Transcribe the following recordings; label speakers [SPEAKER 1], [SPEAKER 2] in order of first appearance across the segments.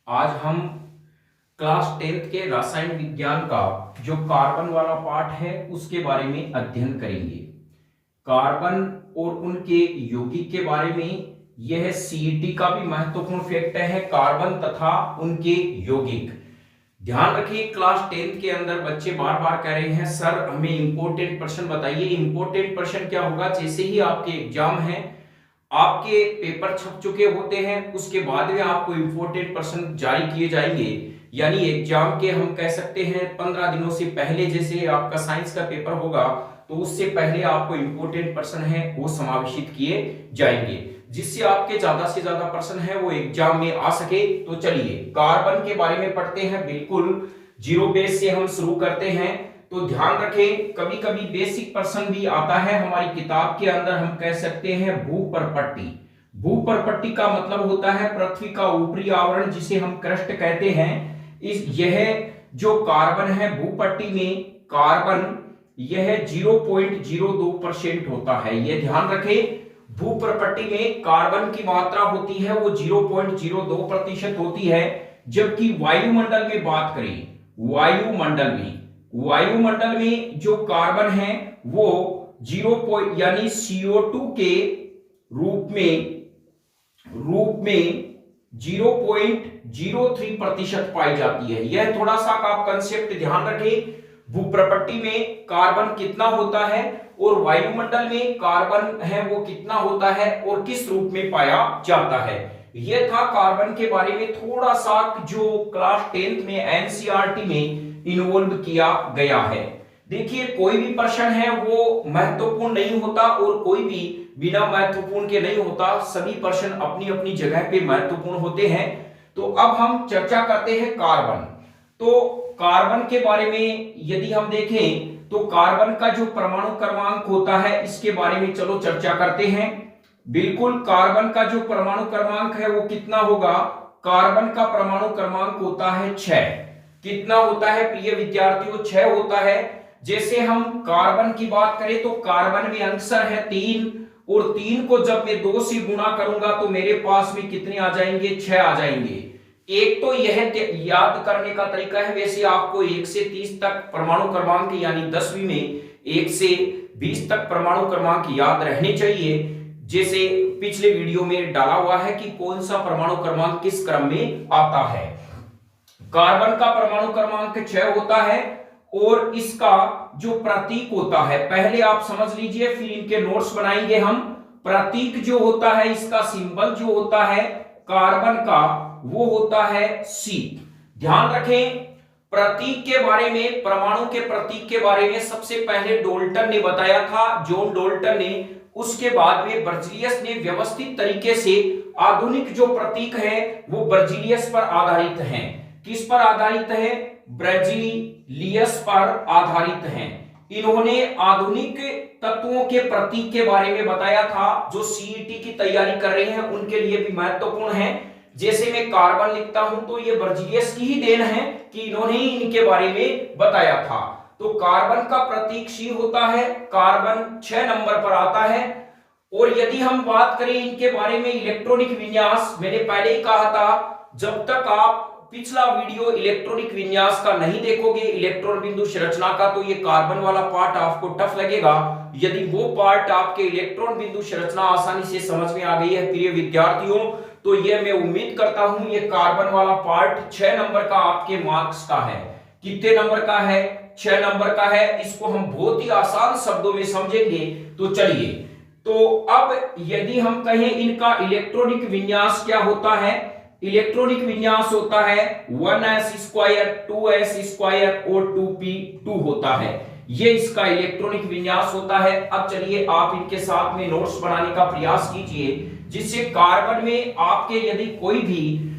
[SPEAKER 1] आज हम class 10th के रसायन विज्ञान का जो कार्बन वाला पार्ट है उसके बारे में अध्ययन करेंगे। कार्बन और उनके यौगिक के बारे में। यह सीईटी का भी महत्वपूर्ण फैक्ट है, कार्बन तथा उनके यौगिक। ध्यान रखिए, क्लास 10th के अंदर बच्चे बार बार कह रहे हैं सर हमें इंपॉर्टेंट प्रश्न बताइए। इंपॉर्टेंट प्रश्न क्या होगा, जैसे ही आपके एग्जाम है, आपके पेपर छप चुके होते हैं, उसके बाद में आपको इंपॉर्टेंट प्रश्न जारी किए जाएंगे। यानी एग्जाम के हम कह सकते हैं 15 दिनों से पहले, जैसे आपका साइंस का पेपर होगा तो उससे पहले आपको इंपॉर्टेंट प्रश्न है वो समावेशित किए जाएंगे, जिससे आपके ज्यादा से ज्यादा प्रश्न है वो एग्जाम में आ सके। तो चलिए कार्बन के बारे में पढ़ते हैं। बिल्कुल जीरो बेस से हम शुरू करते हैं। तो ध्यान रखें, कभी कभी बेसिक प्रश्न भी आता है हमारी किताब के अंदर। हम कह सकते हैं भूपर्पट्टी। भूपर्पट्टी का मतलब होता है पृथ्वी का ऊपरी आवरण, जिसे हम क्रस्ट कहते हैं। यह जो कार्बन है भूपट्टी में, कार्बन यह 0.02% होता है। यह ध्यान रखें, भूपर्पट्टी में कार्बन की मात्रा होती है वो 0.02% होती है। जबकि वायुमंडल में बात करें, वायुमंडल में जो कार्बन है वो 0 यानी CO2 के रूप में 0.03% पाई जाती है। यह थोड़ा सा आप कंसेप्ट ध्यान रखें। भूप्रपट्टी में कार्बन कितना होता है और वायुमंडल में कार्बन है वो कितना होता है और किस रूप में पाया जाता है। यह था कार्बन के बारे में थोड़ा सा जो क्लास 10th में एनसीईआरटी में इन्वॉल्व किया गया है। देखिए, कोई भी प्रश्न है वो महत्वपूर्ण नहीं होता और कोई भी बिना महत्वपूर्ण के नहीं होता। सभी प्रश्न अपनी अपनी जगह पे महत्वपूर्ण होते हैं। तो अब हम चर्चा करते हैं कार्बन। तो कार्बन के बारे में यदि हम देखें तो कार्बन का जो परमाणु क्रमांक होता है इसके बारे में चलो चर्चा करते हैं। बिल्कुल, कार्बन का जो परमाणु क्रमांक है वो कितना होगा? कार्बन का परमाणु क्रमांक होता है 6। कितना होता है प्रिय विद्यार्थियों? 6 होता है। जैसे हम कार्बन की बात करें तो कार्बन में अक्सर है 3, और 3 को जब मैं 2 से गुणा करूंगा तो मेरे पास में कितने आ जाएंगे? 6 आ जाएंगे। एक तो यह याद करने का तरीका है, वैसे आपको 1 से 30 तक परमाणु क्रमांक यानी 10वीं में 1 से 20 तक परमाणु क्रमांक याद रहने चाहिए। जैसे पिछले वीडियो में डाला हुआ है कि कौन सा परमाणु क्रमांक किस क्रम में आता है। कार्बन का परमाणु क्रमांक 6 होता है और इसका जो प्रतीक होता है, पहले आप समझ लीजिए फिर इनके नोट्स बनाएंगे हम। प्रतीक जो होता है, इसका सिंबल जो होता है कार्बन का, वो होता है C। ध्यान रखें, प्रतीक के बारे में, परमाणु के प्रतीक के बारे में सबसे पहले डोल्टन ने बताया था, जॉन डोल्टन ने। उसके बाद में बर्जीलियस ने व्यवस्थित तरीके से आधुनिक जो प्रतीक है वो बर्जीलियस पर आधारित हैं। किस पर आधारित है? ब्राजीलियस पर आधारित हैं। इन्होंने आधुनिक तत्वों के प्रतीक के बारे में बताया था, जो सीईटी की तैयारी कर रहे हैं उनके लिए भी महत्वपूर्ण है। जैसे मैं कार्बन लिखता हूं तो ये बर्जीलियस की ही देन है कि इन्होंने ही इनके बारे में बताया था। तो कार्बन का प्रतीक C होता है, कार्बन 6 नंबर पर आता है। और यदि हम बात करें इनके बारे में इलेक्ट्रॉनिक विन्यास, मैंने पहले ही कहा था जब तक आप पिछला वीडियो इलेक्ट्रॉनिक विन्यास का नहीं देखोगे, इलेक्ट्रॉन बिंदु संरचना का, तो ये कार्बन वाला पार्ट आपको टफ लगेगा। यदि वो पार्ट आपके इलेक्ट्रॉन बिंदु संरचना आसानी से समझ में आ गई है प्रिय विद्यार्थियों, तो ये मैं उम्मीद करता हूं ये कार्बन वाला पार्ट 6 नंबर का आपके मार्क्स का है। कितने नंबर का है? 6 नंबर का है। इसको हम बहुत ही आसान शब्दों में समझेंगे। तो चलिए, तो अब यदि हम कहें इनका इलेक्ट्रॉनिक विन्यास क्या होता है? इलेक्ट्रॉनिक विन्यास होता है 1s², 2s² और 2p2 होता है। ये इसका इलेक्ट्रॉनिक विन्यास होता है। अब चलिए आप इनके साथ में नोट्स बनाने का प्रयास कीजिए, जिससे कार्बन में आपके यदि कोई भी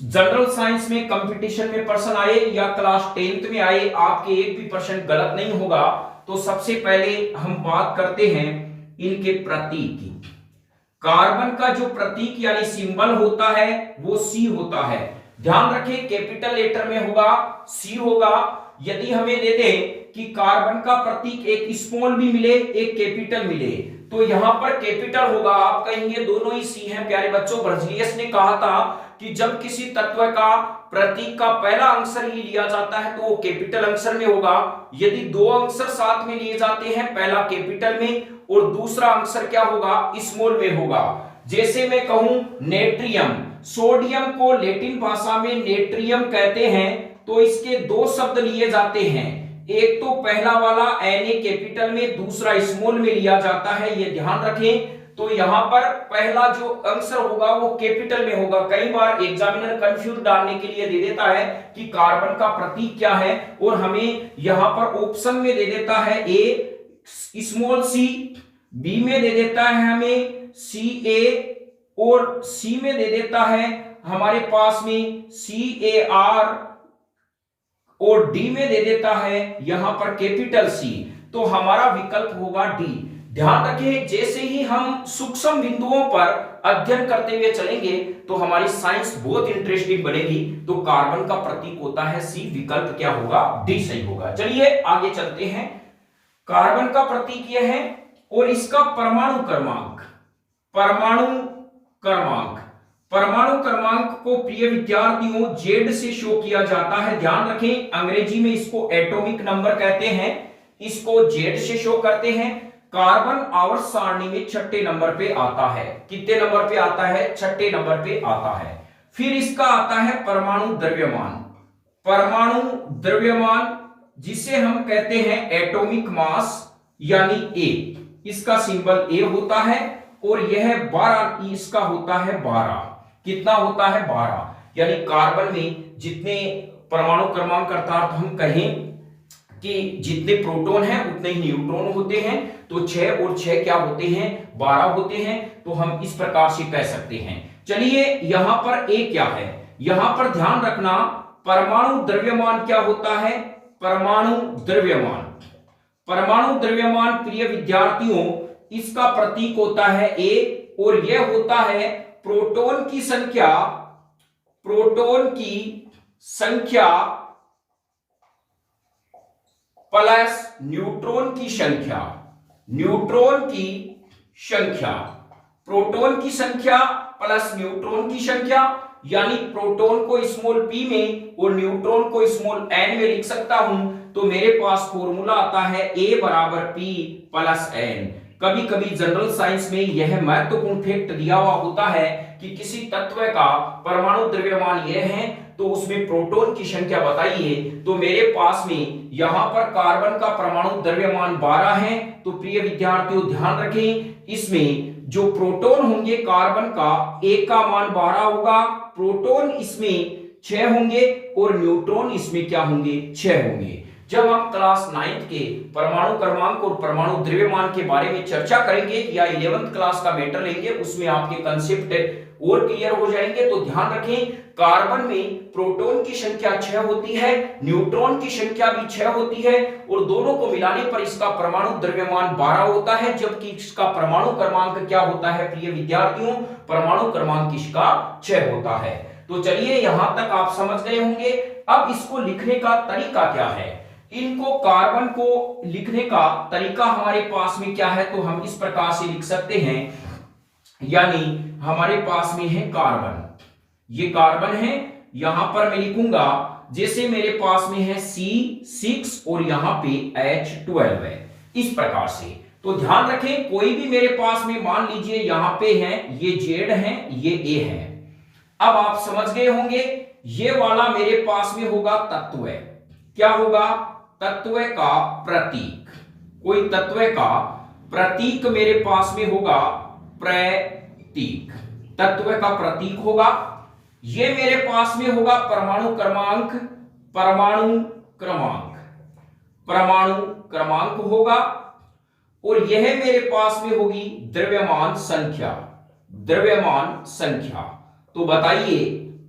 [SPEAKER 1] जनरल साइंस में कंपटीशन में प्रश्न आए या क्लास 10th में आए, आपके एक भी प्रश्न गलत नहीं होगा। तो सबसे पहले हम बात करते हैं इनके प्रतीक की। कार्बन का जो प्रतीक यानी सिंबल होता है वो C होता है। ध्यान रखें, कैपिटल लेटर में होगा, C होगा। यदि हमें दे दें कि कार्बन का प्रतीक एक स्मॉल भी मिले एक कैपिटल मिले, तो यहां पर कैपिटल होगा। आप कहेंगे दोनों ही C हैं। प्यारे बच्चों, बर्जीलियस ने कहा था कि जब किसी तत्व का प्रतीक का पहला अक्षर ही लिया जाता है तो वो कैपिटल अक्षर में होगा। यदि दो अक्षर साथ में लिए जाते हैं, पहला कैपिटल में और दूसरा अक्षर क्या होगा, स्मॉल में होगा। जैसे मैं कहूं नेट्रियम, सोडियम को लैटिन भाषा में नेट्रियम कहते हैं, तो इसके दो शब्द लिए जाते हैं, एक तो पहला वाला Na कैपिटल में, दूसरा स्मॉल में लिया जाता है, ये ध्यान रखें। तो यहां पर पहला जो आंसर होगा वो कैपिटल में होगा। कई बार एग्जामिनर कंफ्यूज डालने के लिए दे देता है कि कार्बन का प्रतीक क्या है, और हमें यहां पर ऑप्शन में दे देता है ए स्मॉल सी, बी में दे देता है हमें सी ए, और सी में दे देता है हमारे पास में CAR, और डी में दे देता है यहां पर कैपिटल सी। तो हमारा विकल्प होगा डी। ध्यान रखें, जैसे ही हम सूक्ष्म बिंदुओं पर अध्ययन करते हुए चलेंगे तो हमारी साइंस बहुत इंटरेस्टिंग बनेगी। तो कार्बन का प्रतीक होता है सी, विकल्प क्या होगा, डी सही होगा। चलिए आगे चलते हैं। कार्बन का प्रतीक यह है और इसका परमाणु क्रमांक, परमाणु क्रमांक को प्रिय विद्यार्थियों जेड से शो किया जाता है। ध्यान रखें, अंग्रेजी में इसको एटॉमिक नंबर कहते हैं, इसको जेड से शो करते हैं। कार्बन आवर्त सारणी में 6ठे नंबर पे आता है। कितने नंबर पे आता है, 6ठे नंबर पे आता है। फिर इसका आता है परमाणु द्रव्यमान, परमाणु द्रव्यमान जिसे हम कहते हैं एटॉमिक मास यानी ए, इसका सिंबल ए होता है, और यह 12, इसका होता है 12। कितना होता है, 12। यानी कार्बन में जितने परमाणु क्रमांक अर्थात हम कहें कि जितने प्रोटॉन हैं उतने ही न्यूट्रॉन होते हैं, तो 6 और 6 क्या होते हैं, 12 होते हैं। तो हम इस प्रकार से कह सकते हैं। चलिए यहां पर ए क्या है, यहां पर ध्यान रखना, परमाणु द्रव्यमान क्या होता है, परमाणु द्रव्यमान, परमाणु द्रव्यमान प्रिय विद्यार्थियों इसका प्रतीक होता है ए, और यह होता है प्रोटॉन की संख्या, प्रोटॉन की संख्या प्लस न्यूट्रॉन की संख्या, न्यूट्रॉन की संख्या, प्रोटॉन की संख्या प्लस न्यूट्रॉन की संख्या। यानी प्रोटॉन को स्मॉल p में और न्यूट्रॉन को स्मॉल n में लिख सकता हूं। तो मेरे पास फॉर्मूला आता है a बराबर p प्लस n। कभी कभी जनरल साइंस में यह महत्वपूर्ण फैक्ट दिया हुआ होता है कि किसी तत्व का परमाणु द्रव्यमान यह है तो उसमें प्रोटॉन की संख्या बताइए। तो मेरे पास में यहां पर कार्बन का परमाणु द्रव्यमान 12 है। तो प्रिय विद्यार्थियों ध्यान रखें, इसमें जो प्रोटॉन होंगे कार्बन का एक का मान 12 होगा, प्रोटॉन इसमें 6 होंगे और न्यूट्रॉन इसमें क्या होंगे, 6 होंगे। जब हम क्लास 9th के परमाणु क्रमांक और परमाणु द्रव्यमान के बारे में चर्चा करेंगे या 11th क्लास का मैटर लेंगे, उसमें आपके कंसेप्ट और क्लियर हो जाएंगे। तो ध्यान रखें, कार्बन में प्रोटॉन की संख्या 6 होती है, न्यूट्रॉन की संख्या भी 6 होती है, और दोनों को मिलाने पर इसका परमाणु द्रव्यमान 12 होता है, जबकि इसका परमाणु क्रमांक क्या होता है प्रिय विद्यार्थियों, परमाणु क्रमांक इसका 6 होता है। तो चलिए यहां तक आप समझ गए होंगे। अब इसको लिखने का तरीका क्या है, इनको कार्बन को लिखने का तरीका हमारे पास में क्या है, तो हम इस प्रकार से लिख सकते हैं। यानी हमारे पास में है कार्बन, ये कार्बन है, यहां पर मैं लिखूंगा जैसे मेरे पास में है C6 और यहां पे H12 है, इस प्रकार से। तो ध्यान रखें, कोई भी मेरे पास में मान लीजिए यहां पे है, ये Z है, ये A है। अब आप समझ गए होंगे, ये वाला मेरे पास में होगा तत्व, क्या होगा, तत्व का प्रतीक। कोई तत्व का प्रतीक मेरे पास में होगा प्रतीक, तत्व का प्रतीक होगा। ये मेरे पास में होगा परमाणु क्रमांक, परमाणु क्रमांक, परमाणु क्रमांक होगा, और यह मेरे पास में होगी द्रव्यमान संख्या, द्रव्यमान संख्या। तो बताइए,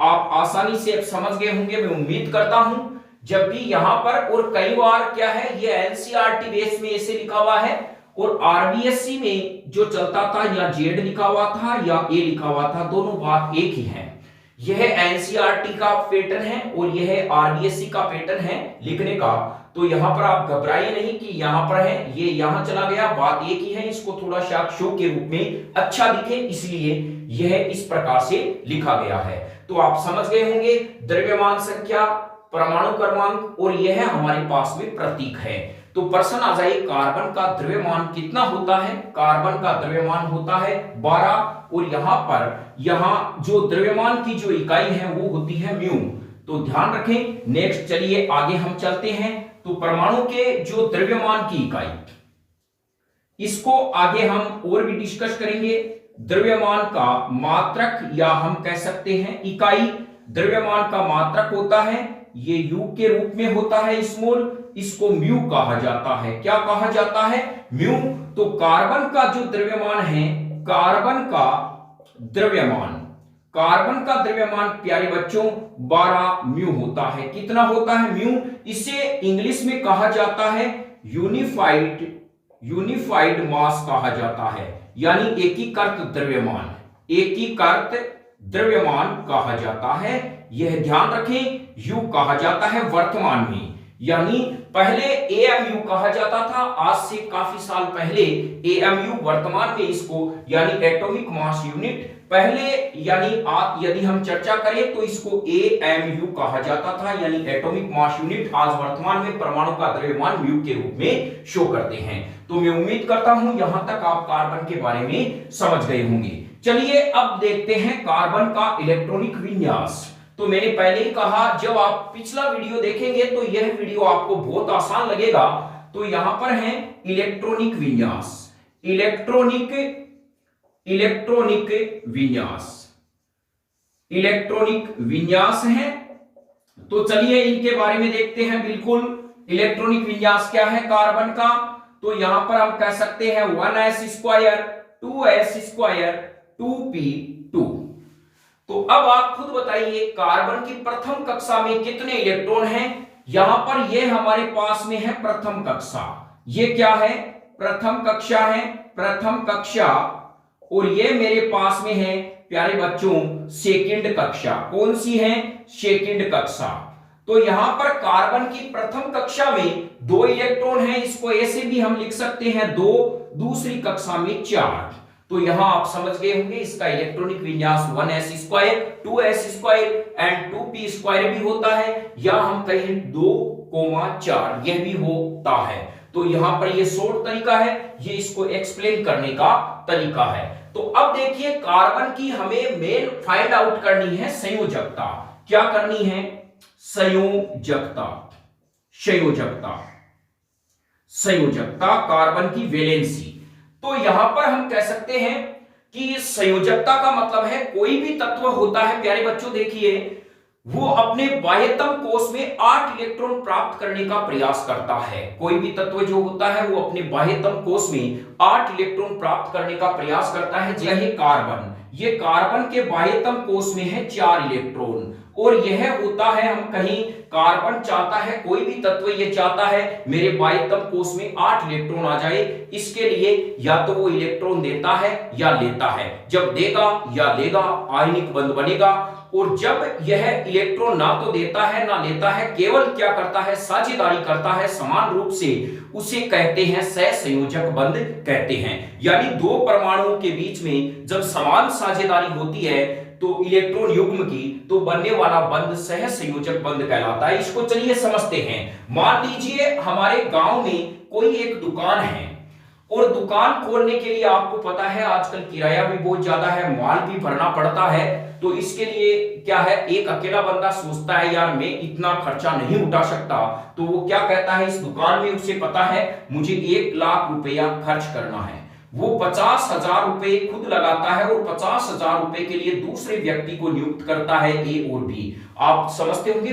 [SPEAKER 1] आप आसानी से अब समझ गए होंगे, मैं उम्मीद करता हूं। जब भी यहां पर, और कई बार क्या है, ये एनसीईआरटी बेस में ऐसे लिखा हुआ है, और आरबीएससी में जो चलता था या जेड लिखा हुआ था या ए लिखा हुआ था, दोनों बात एक ही है। यह एनसीईआरटी का पैटर्न है और यह आरबीएससी का पैटर्न है लिखने का। तो यहां पर आप घबराइए नहीं कि यहां पर है, ये यहां चला गया, बात एक ही है। इसको थोड़ा सा शो के रूप में अच्छा दिखे, इसलिए यह इस प्रकार से लिखा गया है। तो आप समझ गए होंगे द्रव्यमान संख्या, परमाणु क्रमांक और यह हमारे पास में प्रतीक है। तो प्रश्न आ जाए कार्बन का द्रव्यमान कितना होता है। कार्बन का द्रव्यमान होता है 12 और यहां जो द्रव्यमान की जो इकाई है वो होती है म्यू। तो ध्यान रखें। नेक्स्ट चलिए आगे हम चलते हैं। तो परमाणु के जो द्रव्यमान की इकाई, इसको आगे हम और भी डिस्कस करेंगे। द्रव्यमान का मात्रक या हम कह सकते हैं इकाई, द्रव्यमान का मात्रक होता है, ये यू के रूप में होता है स्मॉल, इसको म्यू कहा जाता है। क्या कहा जाता है? म्यू। तो कार्बन का जो द्रव्यमान है, कार्बन का द्रव्यमान प्यारे बच्चों 12 म्यू होता है। कितना होता है? म्यू। इसे इंग्लिश में कहा जाता है यूनिफाइड मास कहा जाता है, यानी एकीकृत द्रव्यमान कहा जाता है। यह ध्यान रखें, यू कहा जाता है वर्तमान में, यानी पहले एएमयू कहा जाता था, आज से काफी साल पहले एएमयू, वर्तमान में इसको यानी एटॉमिक मास यूनिट पहले, यानी यदि हम चर्चा करें तो इसको एएमयू कहा जाता था, यानी एटॉमिक मास यूनिट। आज वर्तमान में परमाणु का द्रव्यमान म्यू के रूप में शो करते हैं। तो मैं उम्मीद करता हूं यहां तक आप कार्बन के बारे में समझ गए होंगे। चलिए अब देखते हैं कार्बन का इलेक्ट्रॉनिक विन्यास। तो मैंने पहले ही कहा, जब आप पिछला वीडियो देखेंगे तो यह वीडियो आपको बहुत आसान लगेगा। तो यहां पर है इलेक्ट्रॉनिक विन्यास है। तो चलिए इनके बारे में देखते हैं। बिल्कुल, इलेक्ट्रॉनिक विन्यास क्या है कार्बन का? तो यहां पर हम कह सकते हैं 1s² 2s² 2p2। तो अब आप खुद बताइए कार्बन की प्रथम कक्षा में कितने इलेक्ट्रॉन हैं? यहां पर ये हमारे पास में है प्रथम कक्षा। ये क्या है? प्रथम कक्षा है, प्रथम कक्षा। और ये मेरे पास में है प्यारे बच्चों सेकंड कक्षा। कौन सी है? सेकंड कक्षा। तो यहां पर कार्बन की प्रथम कक्षा में 2 इलेक्ट्रॉन है, इसको ऐसे भी हम लिख सकते हैं 2, दूसरी कक्षा में 4। तो यहां आप समझ गए होंगे इसका इलेक्ट्रॉनिक विन्यास 1s² 2s² एंड 2p² भी होता है, या हम कहें 2,4 यह भी होता है। तो यहां पर ये शॉर्ट तरीका है, ये इसको एक्सप्लेन करने का तरीका है। तो अब देखिए कार्बन की हमें मेन फाइंड आउट करनी है संयोजकता। क्या करनी है? संयोजकता कार्बन की वैलेंसी। तो यहां पर हम कह सकते हैं कि संयोजकता का मतलब है कोई भी तत्व होता है प्यारे बच्चों, देखिए वो अपने बाह्यतम कोश में 8 इलेक्ट्रॉन प्राप्त करने का प्रयास करता है। कोई भी तत्व जो होता है वो अपने बाह्यतम कोश में 8 इलेक्ट्रॉन प्राप्त करने का प्रयास करता है। यही कार्बन, ये कार्बन के बाह्यतम कोश में है 4 इलेक्ट्रॉन। और यह होता है, हम कहीं कार्बन चाहता है, कोई भी तत्व ये चाहता है मेरे बाह्यतम कोश में 8 इलेक्ट्रॉन आ जाए। इसके लिए या तो वो इलेक्ट्रॉन देता है या लेता है। जब देगा या लेगा आयनिक बंध बनेगा। और जब यह इलेक्ट्रॉन ना तो देता है ना लेता है, केवल क्या करता है? साझेदारी करता है समान रूप से, उसे कहते हैं सहसंयोजक बंध कहते हैं। यानी 2 परमाणुओं के बीच में जब समान साझेदारी होती है तो इलेक्ट्रॉन युग्म की, तो बनने वाला बंध सहसंयोजक बंध कहलाता है। इसको चलिए समझते हैं। मान लीजिए हमारे गांव में कोई एक दुकान है, और दुकान खोलने के लिए आपको पता है आजकल किराया भी बहुत ज्यादा है, माल भी भरना पड़ता है। तो इसके लिए क्या है, एक अकेला बंदा सोचता है यार मैं इतना खर्चा नहीं उठा सकता, तो वो क्या कहता है, इस दुकान में उसे पता है मुझे 1 लाख रुपया खर्च करना है, वो 50,000 रुपए खुद लगाता है और 50,000 रुपए के लिए दूसरे व्यक्ति को नियुक्त करता है, ए और बी। आप समझते होंगे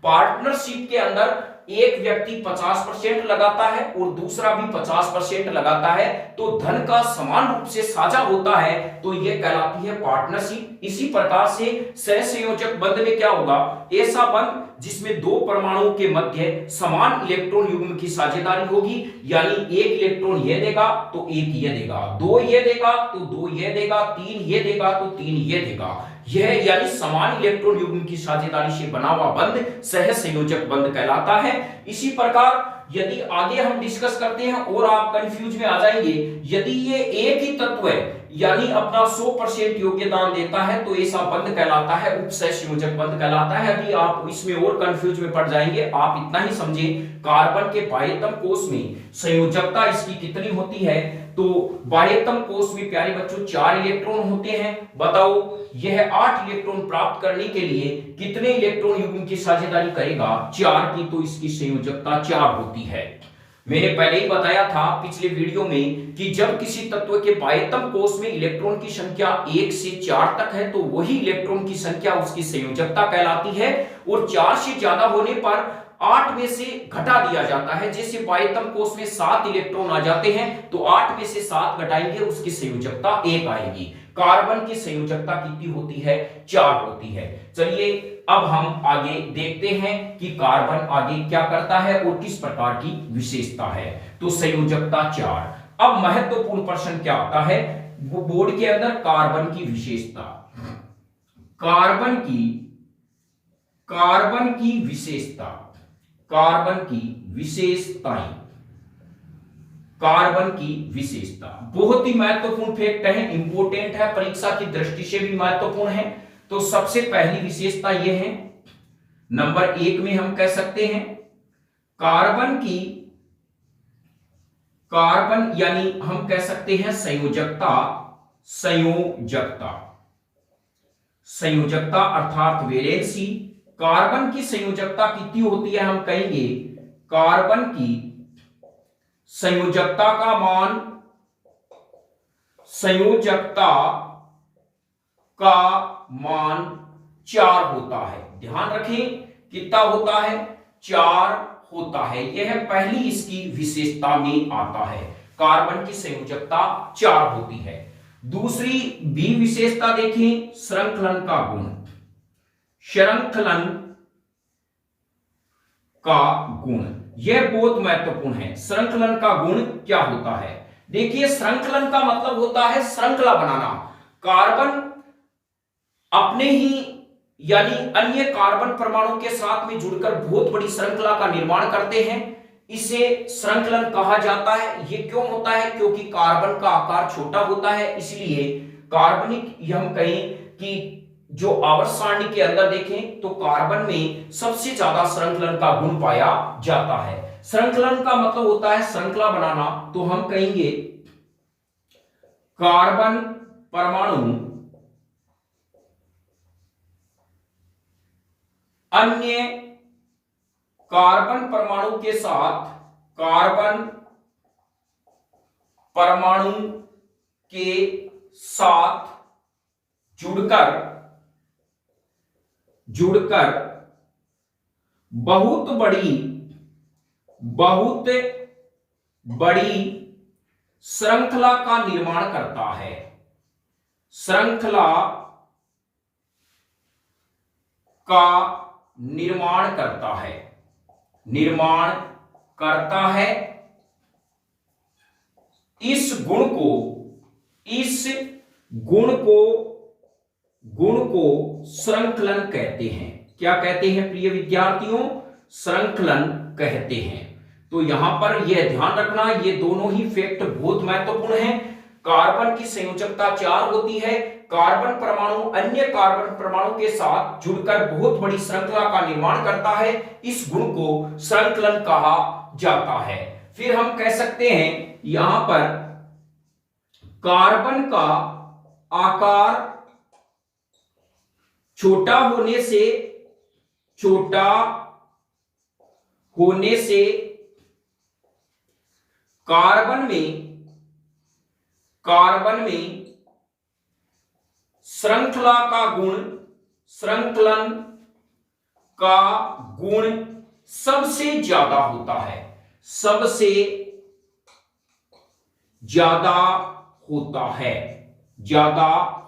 [SPEAKER 1] पार्टनरशिप के अंदर एक व्यक्ति 50% लगाता है और दूसरा भी 50% लगाता है, तो धन का समान रूप से साझा होता है, तो यह कहलाती है पार्टनरशिप। इसी प्रकार से सहसंयोजक बंध में क्या होगा, ऐसा बंध जिसमें 2 परमाणुओं के मध्य समान इलेक्ट्रॉन युग्म की साझेदारी होगी, यानी 1 इलेक्ट्रॉन ये देगा तो 1 ये देगा, 2 ये देगा तो 2 ये देगा, 3 ये देगा तो 3 ये देगा। यह यानी समान इलेक्ट्रॉन युग्म की साझेदारी से बना हुआ बंध सहसंयोजक बंध कहलाता है। इसी प्रकार यदि आगे हम डिस्कस करते हैं और आप कंफ्यूज में आ जाएंगे, यदि ये एक ही तत्व है, यानी अपना 100% योगदान देता है तो ऐसा बंध कहलाता है, उपसय संयोजक बंध कहलाता है। अभी आप इसमें और कंफ्यूज में पड़ जाएंगे, आप इतना ही समझे कार्बन के बाह्यतम कोष में संयोजकता इसकी कितनी होती है। तो बाह्यतम कोष में प्यारे बच्चों 4 इलेक्ट्रॉन होते हैं। बताओ यह 8 इलेक्ट्रॉन प्राप्त करने के लिए कितने इलेक्ट्रॉन युग्म की साझेदारी करेगा, 4 की, तो इसकी संयोजकता 4 होती है। मैंने पहले ही बताया था पिछले वीडियो में कि जब किसी तत्व के बाह्यतम कोष में इलेक्ट्रॉन की संख्या 1 से 4 तक है तो वही इलेक्ट्रॉन की संख्या उसकी संयोजकता कहलाती है, और 4 से ज्यादा होने पर 8 में से घटा दिया जाता है। जैसे बाह्यतम कोष में 7 इलेक्ट्रॉन आ जाते हैं तो 8 में से 7 घटाएंगे, उसकी संयोजकता 1 आएगी। कार्बन की संयोजकता कितनी होती है, 4 होती है। चलिए अब हम आगे देखते हैं कि कार्बन आगे क्या करता है और किस प्रकार की विशेषता है। तो संयोजकता 4। अब महत्वपूर्ण प्रश्न क्या आता है वो बोर्ड के अंदर, कार्बन की विशेषता, कार्बन की विशेषता, कार्बन की विशेषताएं, कार्बन की विशेषता बहुत ही महत्वपूर्ण फैक्ट है, इंपॉर्टेंट है, परीक्षा की दृष्टि से भी महत्वपूर्ण है। तो सबसे पहली विशेषता यह है, नंबर 1 में हम कह सकते हैं कार्बन यानी हम कह सकते हैं संयोजकता, संयोजकता अर्थात वैलेंसी। कार्बन की संयोजकता कितनी होती है, हम कहेंगे कार्बन की संयोजकता का मान, संयोजकता का मान 4 होता है। ध्यान रखें कितना होता है, 4 होता है। यह पहली इसकी विशेषता में आता है, कार्बन की संयोजकता 4 होती है। दूसरी बी विशेषता देखें, श्रृंखलन का गुण, श्रृंखलन का गुण, यह बहुत महत्वपूर्ण है। श्रृंखलन का गुण क्या होता है, देखिए श्रृंखलन का मतलब होता है श्रृंखला बनाना। कार्बन अपने ही यानी अन्य कार्बन परमाणु के साथ में जुड़कर बहुत बड़ी श्रृंखला का निर्माण करते हैं, इसे श्रृंखलन कहा जाता है। यह क्यों होता है, क्योंकि कार्बन का आकार छोटा होता है, इसलिए कार्बनिक हम कहें कि जो आवर्त सारणी के अंदर देखें तो कार्बन में सबसे ज्यादा श्रृंखलन का गुण पाया जाता है। श्रृंखलन का मतलब होता है श्रृंखला बनाना, तो हम कहेंगे कार्बन परमाणु अन्य कार्बन परमाणु के साथ, कार्बन परमाणु के साथ जुड़कर बहुत बड़ी श्रृंखला का निर्माण करता है, श्रृंखला का निर्माण करता है। इस गुण को श्रृंखलन कहते हैं। क्या कहते हैं प्रिय विद्यार्थियों, श्रृंखलन कहते हैं। तो यहां पर यह ध्यान रखना, ये दोनों ही फैक्ट बहुत महत्वपूर्ण हैं। कार्बन की संयोजकता 4 होती है, कार्बन परमाणु अन्य कार्बन परमाणु के साथ जुड़कर बहुत बड़ी श्रृंखला का निर्माण करता है, इस गुण को श्रृंखलन कहा जाता है। फिर हम कह सकते हैं यहां पर कार्बन का आकार छोटा होने से कार्बन में श्रृंखलन का गुण सबसे ज्यादा होता है, सबसे ज्यादा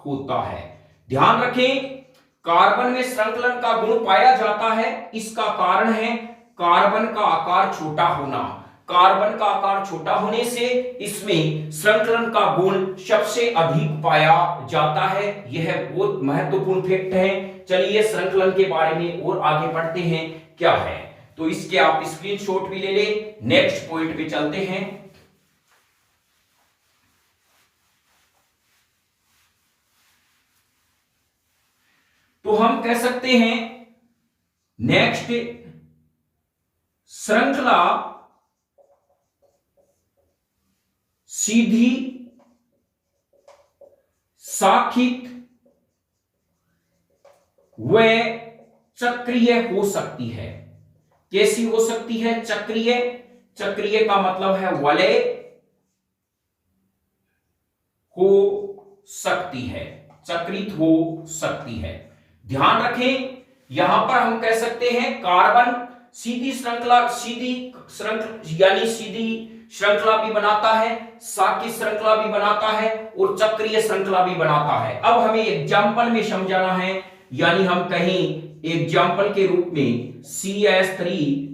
[SPEAKER 1] होता है। ध्यान रखें कार्बन में श्रृंखलन का गुण पाया जाता है, इसका कारण है कार्बन का आकार छोटा होना। कार्बन का आकार छोटा होने से इसमें श्रृंखलन का गुण सबसे अधिक पाया जाता है। यह बहुत महत्वपूर्ण फैक्ट है। चलिए श्रृंखलन के बारे में और आगे बढ़ते हैं क्या है, तो इसके आप स्क्रीनशॉट भी ले लें। नेक्स्ट पॉइंट पे चलते हैं। कह सकते हैं नेक्स्ट श्रृंखला सीधी शाखित व चक्रीय हो सकती है। कैसी हो सकती है? चक्रीय। चक्रीय का मतलब है वलय हो सकती है, चक्रित हो सकती है। ध्यान रखें, यहां पर हम कह सकते हैं कार्बन सीधी श्रृंखला, यानी सीधी श्रृंखला भी बनाता है, शाखित श्रृंखला भी बनाता है और चक्रीय श्रृंखला भी बनाता है। अब हमें एग्जाम्पल में समझाना है, यानी हम कहीं एग्जाम्पल के रूप में CH3,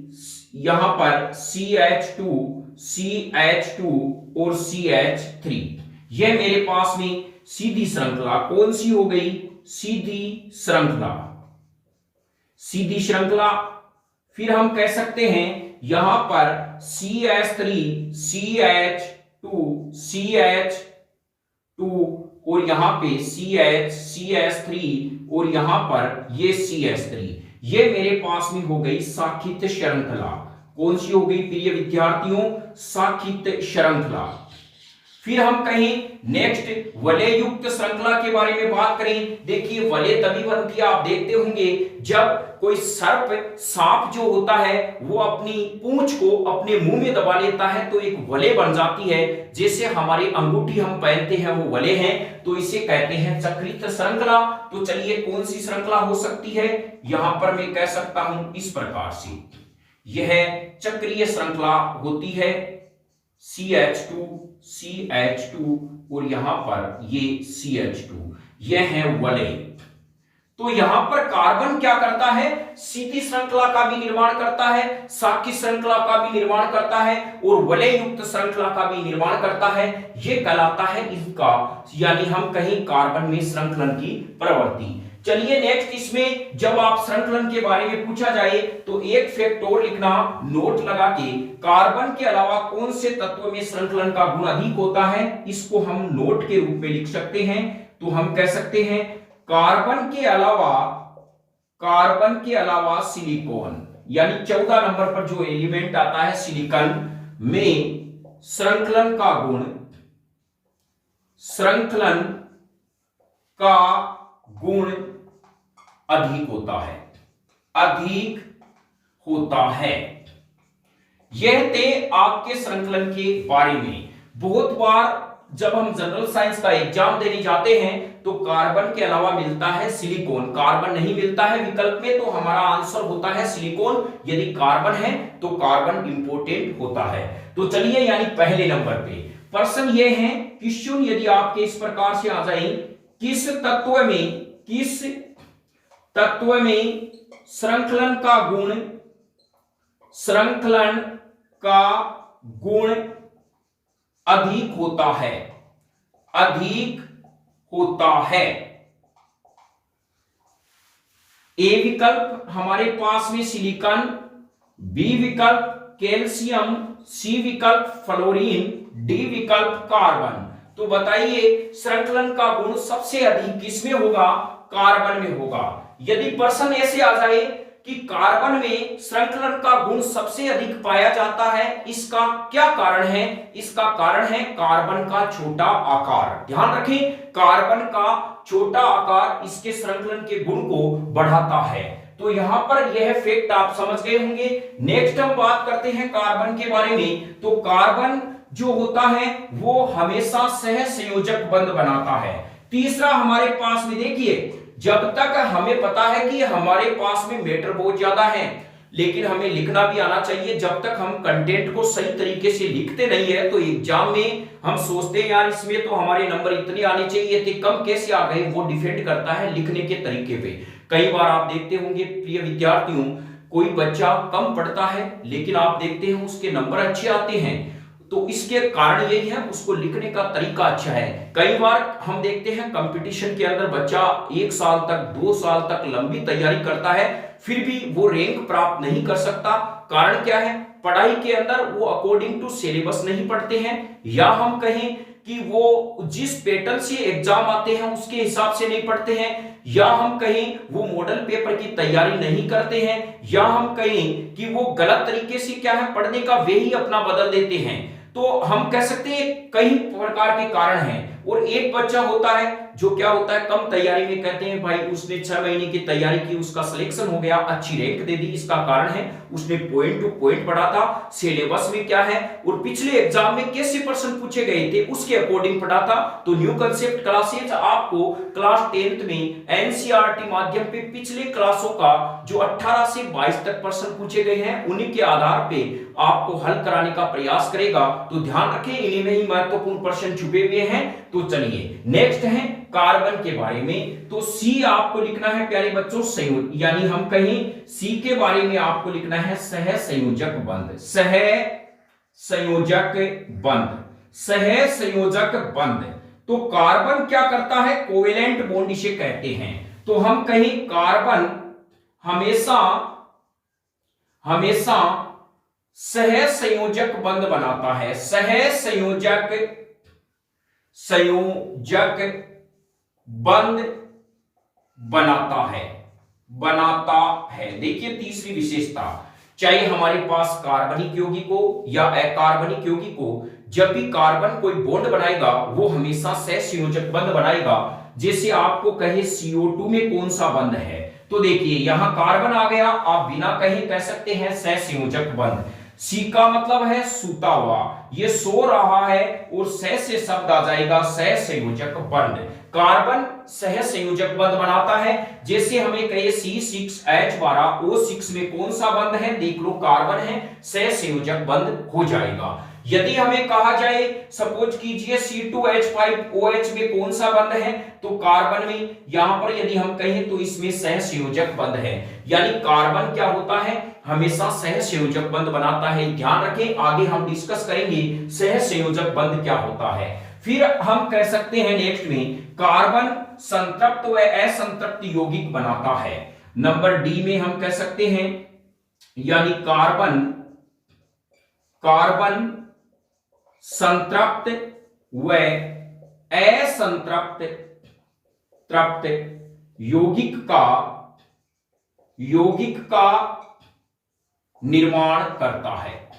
[SPEAKER 1] यहां पर CH2, CH2 और CH3, यह मेरे पास में सीधी श्रृंखला कौन सी हो गई? सीधी श्रृंखला, सीधी श्रृंखला। फिर हम कह सकते हैं यहां पर CH3, CH2, CH2 और यहां पे CH3 और यहां पर ये CH3, ये मेरे पास में हो गई शाखित श्रृंखला। कौन सी हो गई प्रिय विद्यार्थियों? शाखित श्रृंखला। फिर हम कहें नेक्स्ट वलय युक्त श्रृंखला के बारे में बात करें। देखिए वलय तभी बनती है, आप देखते होंगे जब कोई सर्प, सांप जो होता है वो अपनी पूंछ को अपने मुंह में दबा लेता है तो एक वलय बन जाती है। जैसे हमारी अंगूठी हम पहनते हैं वो वलय है, तो इसे कहते हैं चक्रित श्रृंखला। तो चलिए कौन सी श्रृंखला हो सकती है? यहां पर मैं कह सकता हूं इस प्रकार से, यह चक्रीय श्रृंखला होती है। CH2, CH2 और यहां पर ये CH2, यह है वलय। तो यहां पर कार्बन क्या करता है? सीधी श्रृंखला का भी निर्माण करता है, शाखित श्रृंखला का भी निर्माण करता है और वलय युक्त श्रृंखला का भी निर्माण करता है। यह कहलाता है इसका, यानी हम कहीं कार्बन में श्रृंखलन की प्रवृत्ति। चलिए नेक्स्ट, इसमें जब आप श्रृंखलन के बारे में पूछा जाए तो एक फैक्ट और लिखना नोट लगा के, कार्बन के अलावा कौन से तत्व में श्रृंखलन का गुण अधिक होता है, इसको हम नोट के रूप में लिख सकते हैं। तो हम कह सकते हैं कार्बन के अलावा सिलिकॉन, यानी 14 नंबर पर जो एलिमेंट आता है सिलिकॉन में श्रृंखलन का गुण अधिक होता है। यह थे आपके श्रृंखलन के बारे में। बहुत बार जब हम जनरल साइंस का एग्जाम देने जाते हैं तो कार्बन के अलावा मिलता है सिलिकॉन, कार्बन नहीं मिलता है विकल्प में, तो हमारा आंसर होता है सिलिकॉन। यदि कार्बन है तो कार्बन इंपॉर्टेंट होता है। तो चलिए, यानी पहले नंबर पे प्रश्न ये है, क्वेश्चन यदि आपके इस प्रकार से आ जाए, किस तत्व में श्रृंखलन का गुण अधिक होता है। ए विकल्प हमारे पास में सिलिकॉन, बी विकल्प कैल्शियम, सी विकल्प फ्लोरीन, डी विकल्प कार्बन। तो बताइए श्रृंखलन का गुण सबसे अधिक किसमें होगा? कार्बन में होगा। यदि प्रश्न ऐसे आ जाए कि कार्बन में श्रृंखलन का गुण सबसे अधिक पाया जाता है, इसका क्या कारण है? इसका कारण है कार्बन का छोटा आकार। ध्यान रखें, कार्बन का छोटा आकार इसके श्रृंखलन के गुण को बढ़ाता है। तो यहां पर यह फैक्ट आप समझ गए होंगे। नेक्स्ट हम बात करते हैं कार्बन के बारे में। तो कार्बन जो होता है वो हमेशा सहसंयोजक बंध बनाता है। तीसरा हमारे पास में देखिए, जब तक हमें पता है कि हमारे पास में मैटर बहुत ज्यादा है, लेकिन हमें लिखना भी आना चाहिए। जब तक हम कंटेंट को सही तरीके से लिखते नहीं है तो एग्जाम में हम सोचते हैं यार इसमें तो हमारे नंबर इतने आने चाहिए थे, कम कैसे आ गए? वो डिपेंड करता है लिखने के तरीके पे। कई बार आप देखते होंगे प्रिय विद्यार्थियों, कोई बच्चा कम पढ़ता है लेकिन आप देखते हैं उसके नंबर अच्छे आते हैं, तो इसके कारण यही है उसको लिखने का तरीका अच्छा है। कई बार हम देखते हैं कंपटीशन के अंदर बच्चा 1 साल तक 2 साल तक लंबी तैयारी करता है, फिर भी वो रैंक प्राप्त नहीं कर सकता। कारण क्या है? पढ़ाई के अंदर वो अकॉर्डिंग टू सिलेबस नहीं पढ़ते हैं, या हम कहें कि वो जिस पैटर्न से एग्जाम आते हैं उसके हिसाब से नहीं पढ़ते हैं, या हम कहें वो मॉडल पेपर की तैयारी नहीं करते हैं, या हम कहें कि वो गलत तरीके से क्या है पढ़ने का वे ही अपना बदल देते हैं। तो हम कह सकते हैं कई प्रकार के कारण हैं। और एक बच्चा होता है जो क्या होता है कम तैयारी में, कहते हैं भाई उसने 6 महीने की तैयारी की, उसका सिलेक्शन हो गया, अच्छी रैंक दे दी। इसका कारण है उसने पॉइंट टू पॉइंट पढ़ा था, सिलेबस में क्या है और पिछले एग्जाम में कैसे प्रश्न पूछे गए थे उसके अकॉर्डिंग पढ़ा था। तो न्यू कंसेप्ट क्लासेज आपको क्लास 10th में एनसीईआरटी माध्यम पे पिछले क्लासों का जो 18 से 22 तक प्रश्न पूछे गए हैं उन्हीं के आधार पे आपको हल कराने का प्रयास करेगा। तो ध्यान रखें इन्हीं में ही महत्वपूर्ण प्रश्न छुपे हुए हैं। तो चलिए नेक्स्ट है कार्बन के बारे में। तो सी आपको लिखना है प्यारे बच्चों संयोजक, यानी हम कहें सी के बारे में आपको लिखना है सह संयोजक बंध। सह संयोजक बंध, सह संयोजक बंध। तो कार्बन क्या करता है, कोवेलेंट बॉन्ड इसे कहते हैं। तो हम कहें कार्बन हमेशा हमेशा सह संयोजक बंध बनाता है, सह संयोजक बंध बनाता है। देखिए तीसरी विशेषता, चाहे हमारे पास कार्बनिक यौगिक हो या अकार्बनिक यौगिक हो, जब भी कार्बन कोई बॉन्ड बनाएगा वो हमेशा सह संयोजक बंध बनाएगा। जैसे आपको कहे CO2 में कौन सा बंध है, तो देखिए यहां कार्बन आ गया, आप बिना कहे कह सकते हैं सह संयोजक बंध। सी का मतलब है सूता हुआ, ये सो रहा है और सह से शब्द आ जाएगा सह संयोजक बंध। कार्बन सह संयोजक बंध बनाता है। जैसे हमें कहे C6H12O6 में कौन सा बंध है, देख लो कार्बन है, सह संयोजक बंध हो जाएगा। यदि हमें कहा जाए सपोज कीजिए C2H5OH में कौन सा बंध है, तो कार्बन में यहां पर यदि हम कहें तो इसमें सह संयोजक बंध है। यानी कार्बन क्या होता है, हमेशा सह संयोजक बंध बनाता है। ध्यान रखें आगे हम डिस्कस करेंगे सह संयोजक बंध क्या होता है। फिर हम कह सकते हैं नेक्स्ट में कार्बन संतृप्त व असंतृप्त यौगिक बनाता है। नंबर डी में हम कह सकते हैं यानी कार्बन संतृप्त व असंतृप्त यौगिक का निर्माण करता है।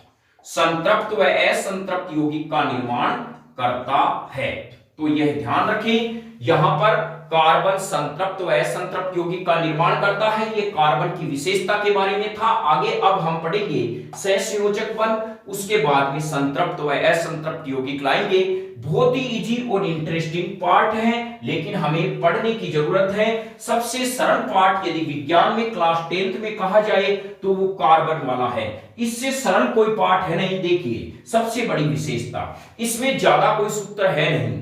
[SPEAKER 1] संतृप्त व असंतृप्त यौगिक का निर्माण करता है। तो यह ध्यान रखें, यहां पर कार्बन संतृप्त व असंतृप्त यौगिक का निर्माण करता है, यह कार्बन की विशेषता के बारे में था। आगे अब हम पढ़ेंगे सहसंयोजक बंध, उसके बाद में संतृप्त व असंतृप्त यौगिक लाएंगे। बहुत ही इजी और इंटरेस्टिंग पार्ट है, लेकिन हमें पढ़ने की जरूरत है। सबसे सरल पार्ट यदि विज्ञान में क्लास 10th में कहा जाए तो वो कार्बन वाला है। इससे सरल कोई पार्ट है नहीं। देखिए सबसे बड़ी विशेषता, इसमें ज्यादा कोई सूत्र है नहीं।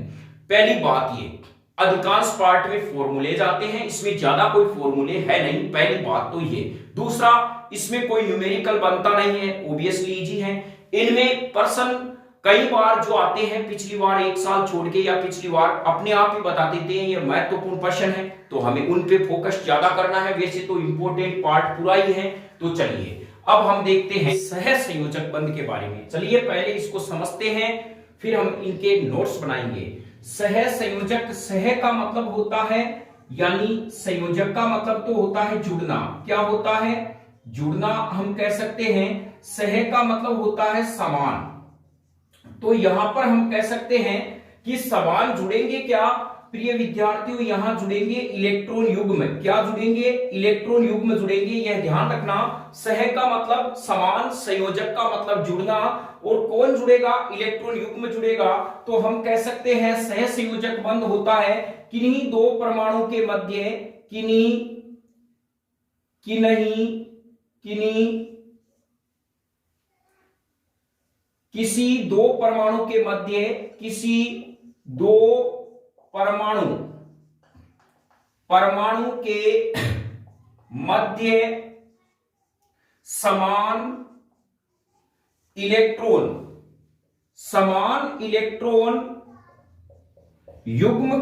[SPEAKER 1] पहली बात ये, अधिकांश पार्ट में फॉर्मूले जाते हैं, इसमें ज्यादा कोई फॉर्मूले है नहीं, पहली बात तो ये। दूसरा, इसमें कोई न्यूमेरिकल बनता नहीं है, ओब्वियसली इजी है। इनमें प्रश्न कई बार जो आते हैं, पिछली बार एक साल छोड़ के या पिछली बार अपने आप ही बता देते हैं ये महत्वपूर्ण प्रश्न है, तो हमें उन पे फोकस ज्यादा करना है। वैसे तो इंपॉर्टेंट पार्ट पूरा ही है। तो चलिए अब हम देखते हैं सहसंयोजक बंध के बारे में। चलिए पहले इसको समझते हैं, फिर हम इनके नोट्स बनाएंगे। सहसंयोजक, सह का मतलब होता है यानी संयोजक का मतलब तो होता है जुड़ना। क्या होता है? जुड़ना। हम कह सकते हैं सह का मतलब होता है समान। तो यहां पर हम कह सकते हैं कि समान जुड़ेंगे क्या प्रिय विद्यार्थियों, यहां जुड़ेंगे इलेक्ट्रॉन युग्म। क्या जुड़ेंगे? इलेक्ट्रॉन युग्म जुड़ेंगे। यह ध्यान रखना, सह का मतलब समान, संयोजक का मतलब जुड़ना, और कौन जुड़ेगा? इलेक्ट्रॉन युग्म जुड़ेगा। तो हम कह सकते हैं सह संयोजक बंध होता है किन्हीं दो परमाणु के मध्य, किसी दो परमाणु के मध्य, किसी दो परमाणु के मध्य समान इलेक्ट्रॉन युग्म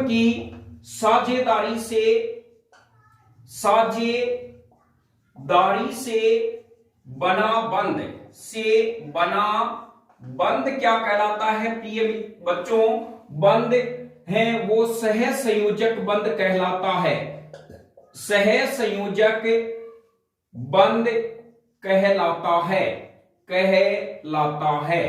[SPEAKER 1] की साझेदारी से बना बंध क्या कहलाता है प्रिय बच्चों? बंध है वो सहसंयोजक बंध कहलाता है। सहसंयोजक बंध कहलाता है, कहलाता है।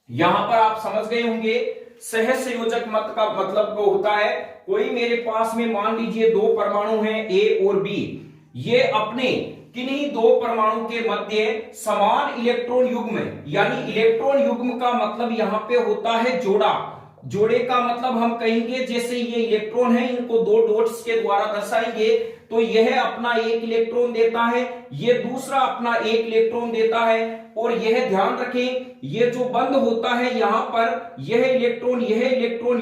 [SPEAKER 1] यहां पर आप समझ गए होंगे सहसंयोजक मत का मतलब वो होता है, कोई मेरे पास में मान लीजिए दो परमाणु हैं ए और बी, ये अपने किन्हीं दो परमाणु के मध्य समान इलेक्ट्रॉन युग्म, यानी इलेक्ट्रॉन युग्म का मतलब यहां पे होता है जोड़ा। जोड़े का मतलब हम कहेंगे जैसे ये इलेक्ट्रॉन है, इनको दो डॉट्स के द्वारा दर्शाएंगे, तो यह अपना एक इलेक्ट्रॉन देता है, ये दूसरा अपना एक इलेक्ट्रॉन देता है। और यह ध्यान रखें, ये जो बंध होता है यहां पर यह इलेक्ट्रॉन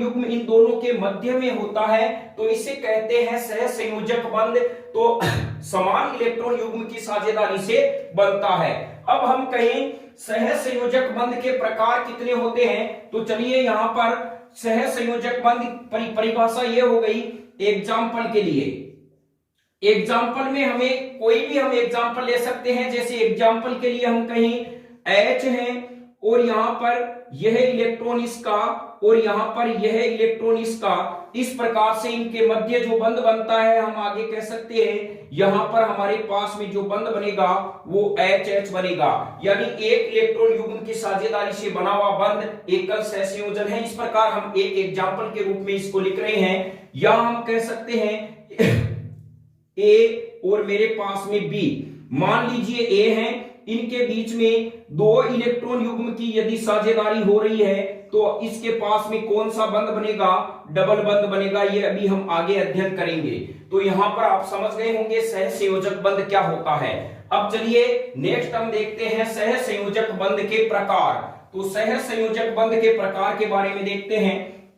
[SPEAKER 1] युग्म इन दोनों के मध्य में होता है, तो इसे कहते हैं सहसंयोजक बंध। तो समान इलेक्ट्रॉन युग्म की साझेदारी से बनता है। अब हम कहें सहसंयोजक बंध के प्रकार कितने होते हैं, तो चलिए यहां पर सहसंयोजक बंध परिभाषा ये हो गई। एग्जाम्पल के लिए, एग्जाम्पल में हमें कोई भी हम एग्जाम्पल ले सकते हैं, जैसे एग्जाम्पल के लिए हम कहें H है और यहां पर यह इलेक्ट्रॉन इसका और यहां पर यह इलेक्ट्रॉन इसका, इस प्रकार से इनके मध्य जो बंध बनता है हम आगे कह सकते हैं यहां पर हमारे पास में जो बंध बनेगा वो HH बनेगा, यानी एक इलेक्ट्रॉन युग्म की साझेदारी से बना हुआ बंध एकल सहसंयोजन है। इस प्रकार हम एक एग्जाम्पल के रूप में इसको लिख रहे हैं। या हम कह सकते हैं ए और मेरे पास में बी, मान लीजिए ए है, इनके बीच में दो इलेक्ट्रॉन युग्म की यदि साझेदारी हो रही है तो इसके पास में कौन सा बंध बनेगा, डबल बंध बनेगा। ये अभी हम आगे अध्ययन करेंगे। तो यहां पर आप समझ गए होंगे सहसंयोजक बंध क्या होता है। अब चलिए नेक्स्ट हम देखते हैं सहसंयोजक बंध के प्रकार। तो सहसंयोजक बंध के प्रकार के बारे में देखते हैं।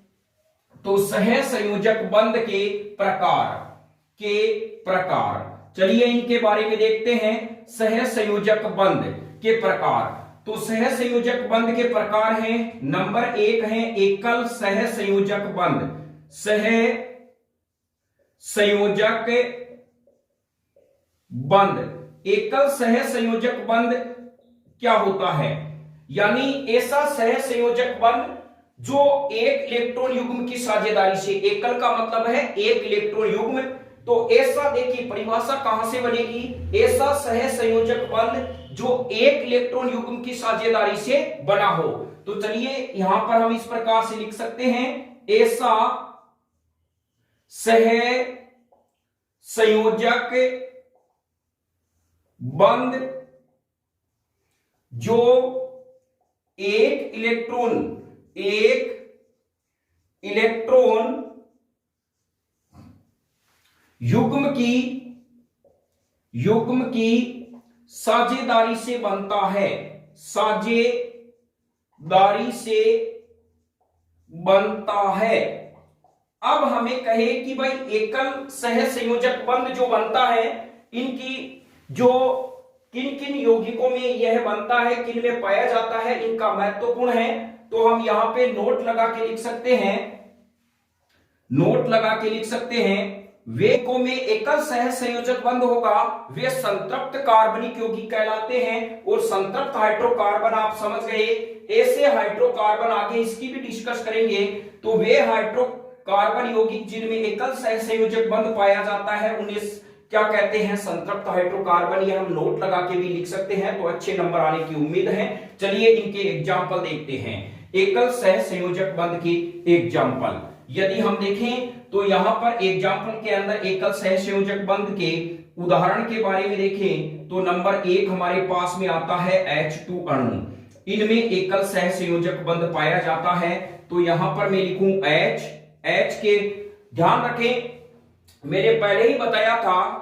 [SPEAKER 1] तो सहसंयोजक बंध के प्रकार चलिए इनके बारे में देखते हैं। सहसंयोजक बंध के प्रकार, तो सहसंयोजक बंध के प्रकार हैं, नंबर 1 है एकल सहसंयोजक बंध। सहसंयोजक बंध, एकल सहसंयोजक बंध क्या होता है, यानी ऐसा सहसंयोजक बंध जो एक इलेक्ट्रॉन युग्म की साझेदारी से, एकल का मतलब है एक इलेक्ट्रॉन युग्म, तो ऐसा देखिए परिभाषा कहां से बनेगी, ऐसा सहसंयोजक बंध जो एक इलेक्ट्रॉन युग्म की साझेदारी से बना हो। तो चलिए यहां पर हम इस प्रकार से लिख सकते हैं, ऐसा सहसंयोजक बंध जो एक इलेक्ट्रॉन युग्म की साझेदारी से बनता है, साझेदारी से बनता है। अब हमें कहे कि भाई एकल सहसंयोजक बंध जो बनता है, इनकी जो किन किन यौगिकों में यह बनता है, किन में पाया जाता है, इनका महत्वपूर्ण है। तो हम यहां पे नोट लगा के लिख सकते हैं, वे को में एकल सहसंयोजक बंध होगा, वे संतृप्त कार्बनिक यौगिक कहलाते हैं। और संतृप्त हाइड्रोकार्बन आप समझ गए, ऐसे हाइड्रोकार्बन आगे इसकी भी डिस्कस करेंगे। तो वे हाइड्रोकार्बन यौगिक जिनमें एकल सहसंयोजक बंध पाया जाता है उन्हें क्या कहते हैं, संतृप्त हाइड्रोकार्बन। ये हम नोट लगा के भी लिख सकते हैं, तो अच्छे नंबर आने की उम्मीद है। चलिए इनके एग्जाम्पल देखते हैं, एकल सहसंयोजक बंध की एग्जाम्पल यदि हम देखें तो यहां पर एग्जाम्पल के अंदर एकल सहसंयोजक बंध के उदाहरण के बारे में देखें तो नंबर 1 हमारे पास में आता है H2 अणु, इनमें एकल सहसंयोजक बंध पाया जाता है। तो यहां पर मैं लिखूं H के, ध्यान रखें मैंने पहले ही बताया था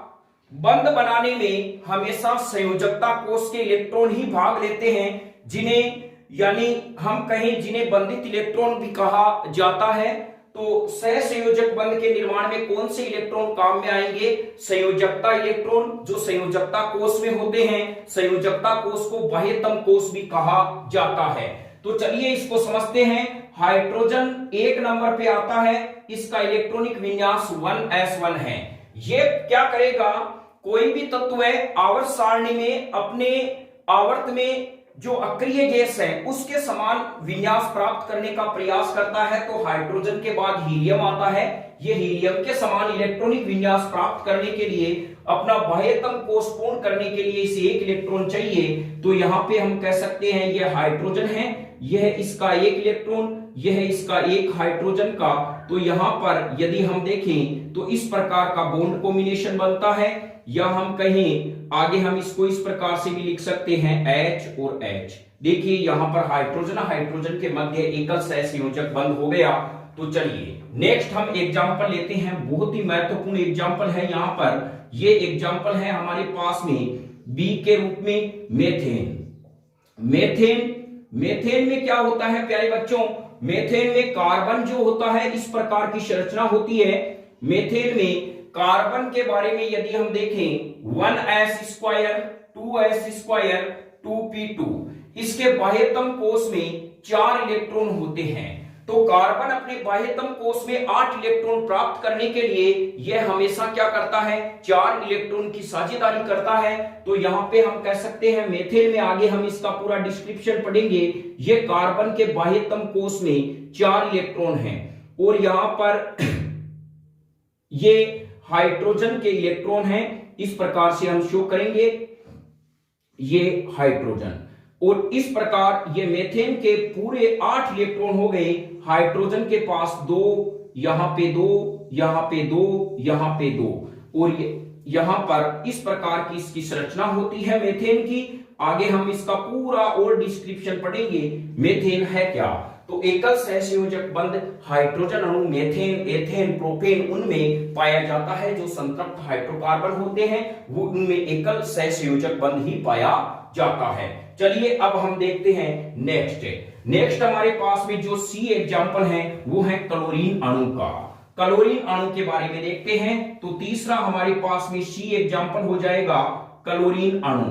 [SPEAKER 1] बंध बनाने में हमेशा संयोजकता कोष के इलेक्ट्रॉन ही भाग लेते हैं, जिन्हें यानी हम कहें जिन्हें बंधित इलेक्ट्रॉन भी कहा जाता है। तो सहसंयोजक बंध के निर्माण में कौन से इलेक्ट्रॉन काम में आएंगे, संयोजकता इलेक्ट्रॉन जो संयोजकता कोष में होते हैं। संयोजकता कोष को बाह्यतम कोष भी कहा जाता है। तो चलिए इसको समझते हैं। हाइड्रोजन 1 नंबर पे आता है, इसका इलेक्ट्रॉनिक विन्यास 1s1 है। ये क्या करेगा, कोई भी तत्व है आवर्त सारणी में अपने आवर्त में जो अक्रिय गैस है उसके समान विन्यास प्राप्त करने का प्रयास करता है, तो हाइड्रोजन के बाद हीलियम आता है। ये हीलियम के समान इलेक्ट्रॉनिक विन्यास प्राप्त करने के लिए, अपना बाह्यतम कोष पूर्ण करने के लिए इसे एक इलेक्ट्रॉन चाहिए, तो यहां पे हम कह सकते हैं यह हाइड्रोजन है, यह इसका एक इलेक्ट्रॉन, यह इसका एक हाइड्रोजन का। तो यहां पर यदि हम देखें तो इस प्रकार का बॉन्ड कॉम्बिनेशन बनता है, या हम कहें आगे हम इसको इस प्रकार से भी लिख सकते हैं H और H। देखिए यहां पर हाइड्रोजन हाइड्रोजन के मध्य एकल सहसंयोजक बंध हो गया। तो चलिए नेक्स्ट हम एग्जांपल लेते हैं, बहुत ही महत्वपूर्ण एग्जांपल है यहां पर। ये एग्जांपल है हमारे पास में बी के रूप में मेथेन। मेथेन में क्या होता है प्यारे बच्चों, मेथेन में कार्बन जो होता है इस प्रकार की संरचना होती है। मेथेन में कार्बन के बारे में यदि हम देखें 1s² 2s² 2p2, इसके बाह्यतम कोष में 4 इलेक्ट्रॉन होते हैं। तो कार्बन अपने बाह्यतम कोष में 8 इलेक्ट्रॉन प्राप्त करने के लिए यह हमेशा क्या करता है, 4 इलेक्ट्रॉन की साझेदारी करता है। तो यहां पे हम कह सकते हैं मेथेन में, आगे हम इसका पूरा डिस्क्रिप्शन पढ़ेंगे, ये कार्बन के बाह्यतम कोष में 4 इलेक्ट्रॉन हैं, और यहां पर ये हाइड्रोजन के इलेक्ट्रॉन हैं। इस प्रकार से हम शो करेंगे ये हाइड्रोजन, और इस प्रकार ये मेथेन के पूरे 8 इलेक्ट्रॉन हो गए। हाइड्रोजन के पास 2, यहां पे 2, यहां पे 2, यहां पे 2, और यहां पर इस प्रकार की इसकी संरचना होती है मेथेन की। आगे हम इसका पूरा और डिस्क्रिप्शन पढ़ेंगे मेथेन है क्या। तो एकल सहसंयोजक बंध हाइड्रोजन अणु मेथेन, एथेन, प्रोपेन उनमें पाया जाता है। जो संतृप्त हाइड्रोकार्बन होते हैं वो उनमें एकल सहसंयोजक बंध ही पाया जाता है। चलिए अब हम देखते हैं नेक्स्ट हमारे पास में जो सी एग्जांपल है वो है क्लोरीन अणु का। क्लोरीन अणु के बारे में देखते हैं। तो तीसरा हमारे पास में सी एग्जांपल हो जाएगा क्लोरीन अणु।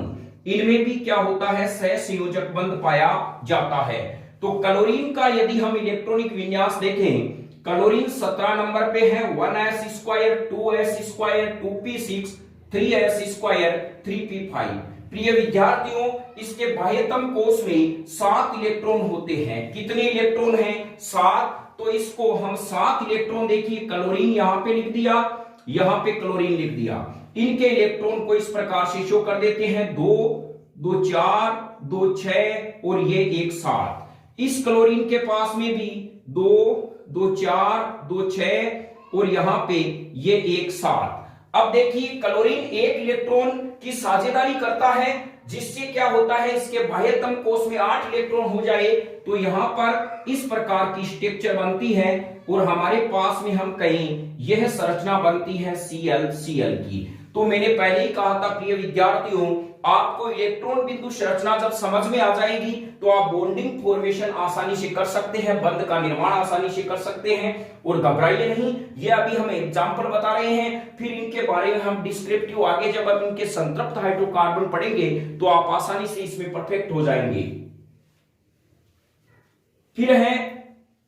[SPEAKER 1] इनमें भी क्या होता है, सहसंयोजक बंध पाया जाता है। तो क्लोरीन का यदि हम इलेक्ट्रॉनिक विन्यास देखें, क्लोरीन 17 नंबर पे है, 1s² 2s² 2p6 3s² 3p5। प्रिय विद्यार्थियों, इसके बाह्यतम कोष में 7 इलेक्ट्रॉन होते हैं। कितने इलेक्ट्रॉन हैं, 7। तो इसको हम 7 इलेक्ट्रॉन, देखिए क्लोरीन यहां पे लिख दिया, यहां पे क्लोरीन लिख दिया। इनके इलेक्ट्रॉन को इस प्रकार से शो कर देते हैं, 2 2 4 2 6 और ये 1 7। इस क्लोरीन के पास में भी 2 2 4 2 6 और यहां पे ये 1 7। अब देखिए क्लोरीन एक इलेक्ट्रॉन की साझेदारी करता है, जिससे क्या होता है, इसके बाह्यतम कोष में 8 इलेक्ट्रॉन हो जाए। तो यहां पर इस प्रकार की स्ट्रक्चर बनती है, और हमारे पास में हम कहें यह संरचना बनती है Cl की। तो मैंने पहले ही कहा था प्रिय विद्यार्थियों, आपको इलेक्ट्रॉन बिंदु संरचना जब समझ में आ जाएगी तो आप बॉन्डिंग फॉर्मेशन आसानी से कर सकते हैं, बंध का निर्माण आसानी से कर सकते हैं। और घबराइए नहीं, ये अभी हम एग्जांपल बता रहे हैं, फिर इनके बारे में हम डिस्क्रिप्टिव आगे जब हम इनके संतृप्त हाइड्रोकार्बन पढ़ेंगे तो आप आसानी से इसमें परफेक्ट हो जाएंगे। फिर है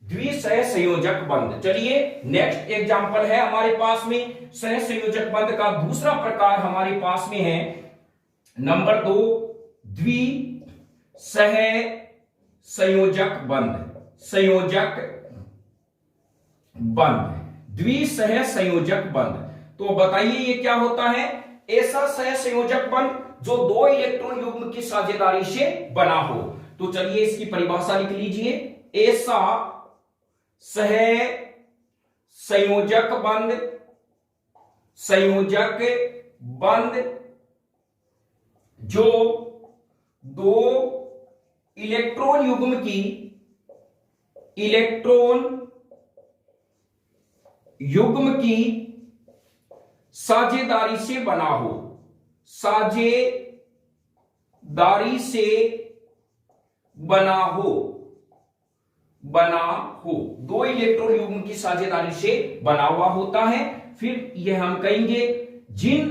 [SPEAKER 1] द्विसहसंयोजक बंध। चलिए नेक्स्ट एग्जांपल है हमारे पास में सहसंयोजक बंध का दूसरा प्रकार हमारे पास में है नंबर 2, द्विसहसंयोजक बंध। द्विसहसंयोजक बंध, तो बताइए ये क्या होता है। ऐसा सहसंयोजक बंध जो 2 इलेक्ट्रॉन युग्म की साझेदारी से बना हो। तो चलिए इसकी परिभाषा लिख लीजिए। ऐसा सहसंयोजक बंध जो 2 इलेक्ट्रॉन युग्म की साझेदारी से बना हो। साझेदारी से बना हो 2 इलेक्ट्रॉन युग्म की साझेदारी से बना हुआ होता है। फिर यह हम कहेंगे जिन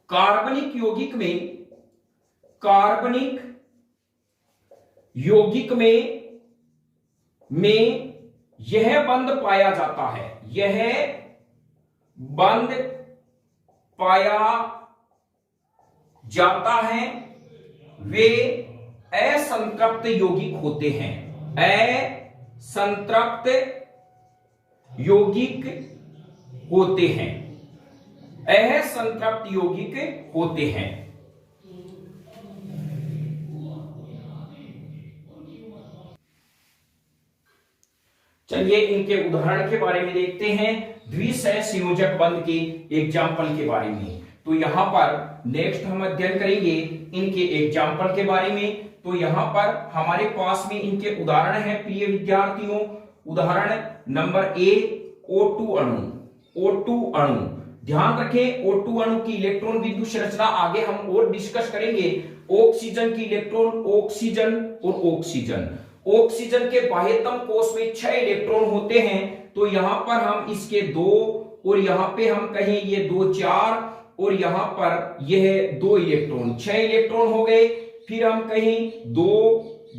[SPEAKER 1] कार्बनिक यौगिक में यह बंध पाया जाता है। यह बंध पाया जाता है वे असंतृप्त यौगिक होते हैं, असंतृप्त यौगिक होते हैं, असंतृप्त यौगिक होते हैं। चलिए इनके उदाहरण के बारे में देखते हैं, द्विसह संयोजक बंध के एग्जाम्पल के बारे में। तो यहां पर नेक्स्ट हम अध्ययन करेंगे इनके एग्जाम्पल के बारे में। तो यहां पर हमारे पास में इनके उदाहरण हैं प्रिय विद्यार्थियों। उदाहरण नंबर ए, O2 अणु। O2 अणु, ध्यान रखें O2 अणु की इलेक्ट्रॉन बिंदु संरचना आगे हम और डिस्कस करेंगे। ऑक्सीजन की इलेक्ट्रॉन, ऑक्सीजन और ऑक्सीजन। ऑक्सीजन के बाह्यतम कोष में 6 इलेक्ट्रॉन होते हैं। तो यहां पर हम इसके 2 और यहां पे हम कहें ये 2 4 और यहां पर यह 2 इलेक्ट्रॉन, 6 इलेक्ट्रॉन हो गए। फिर हम कहें 2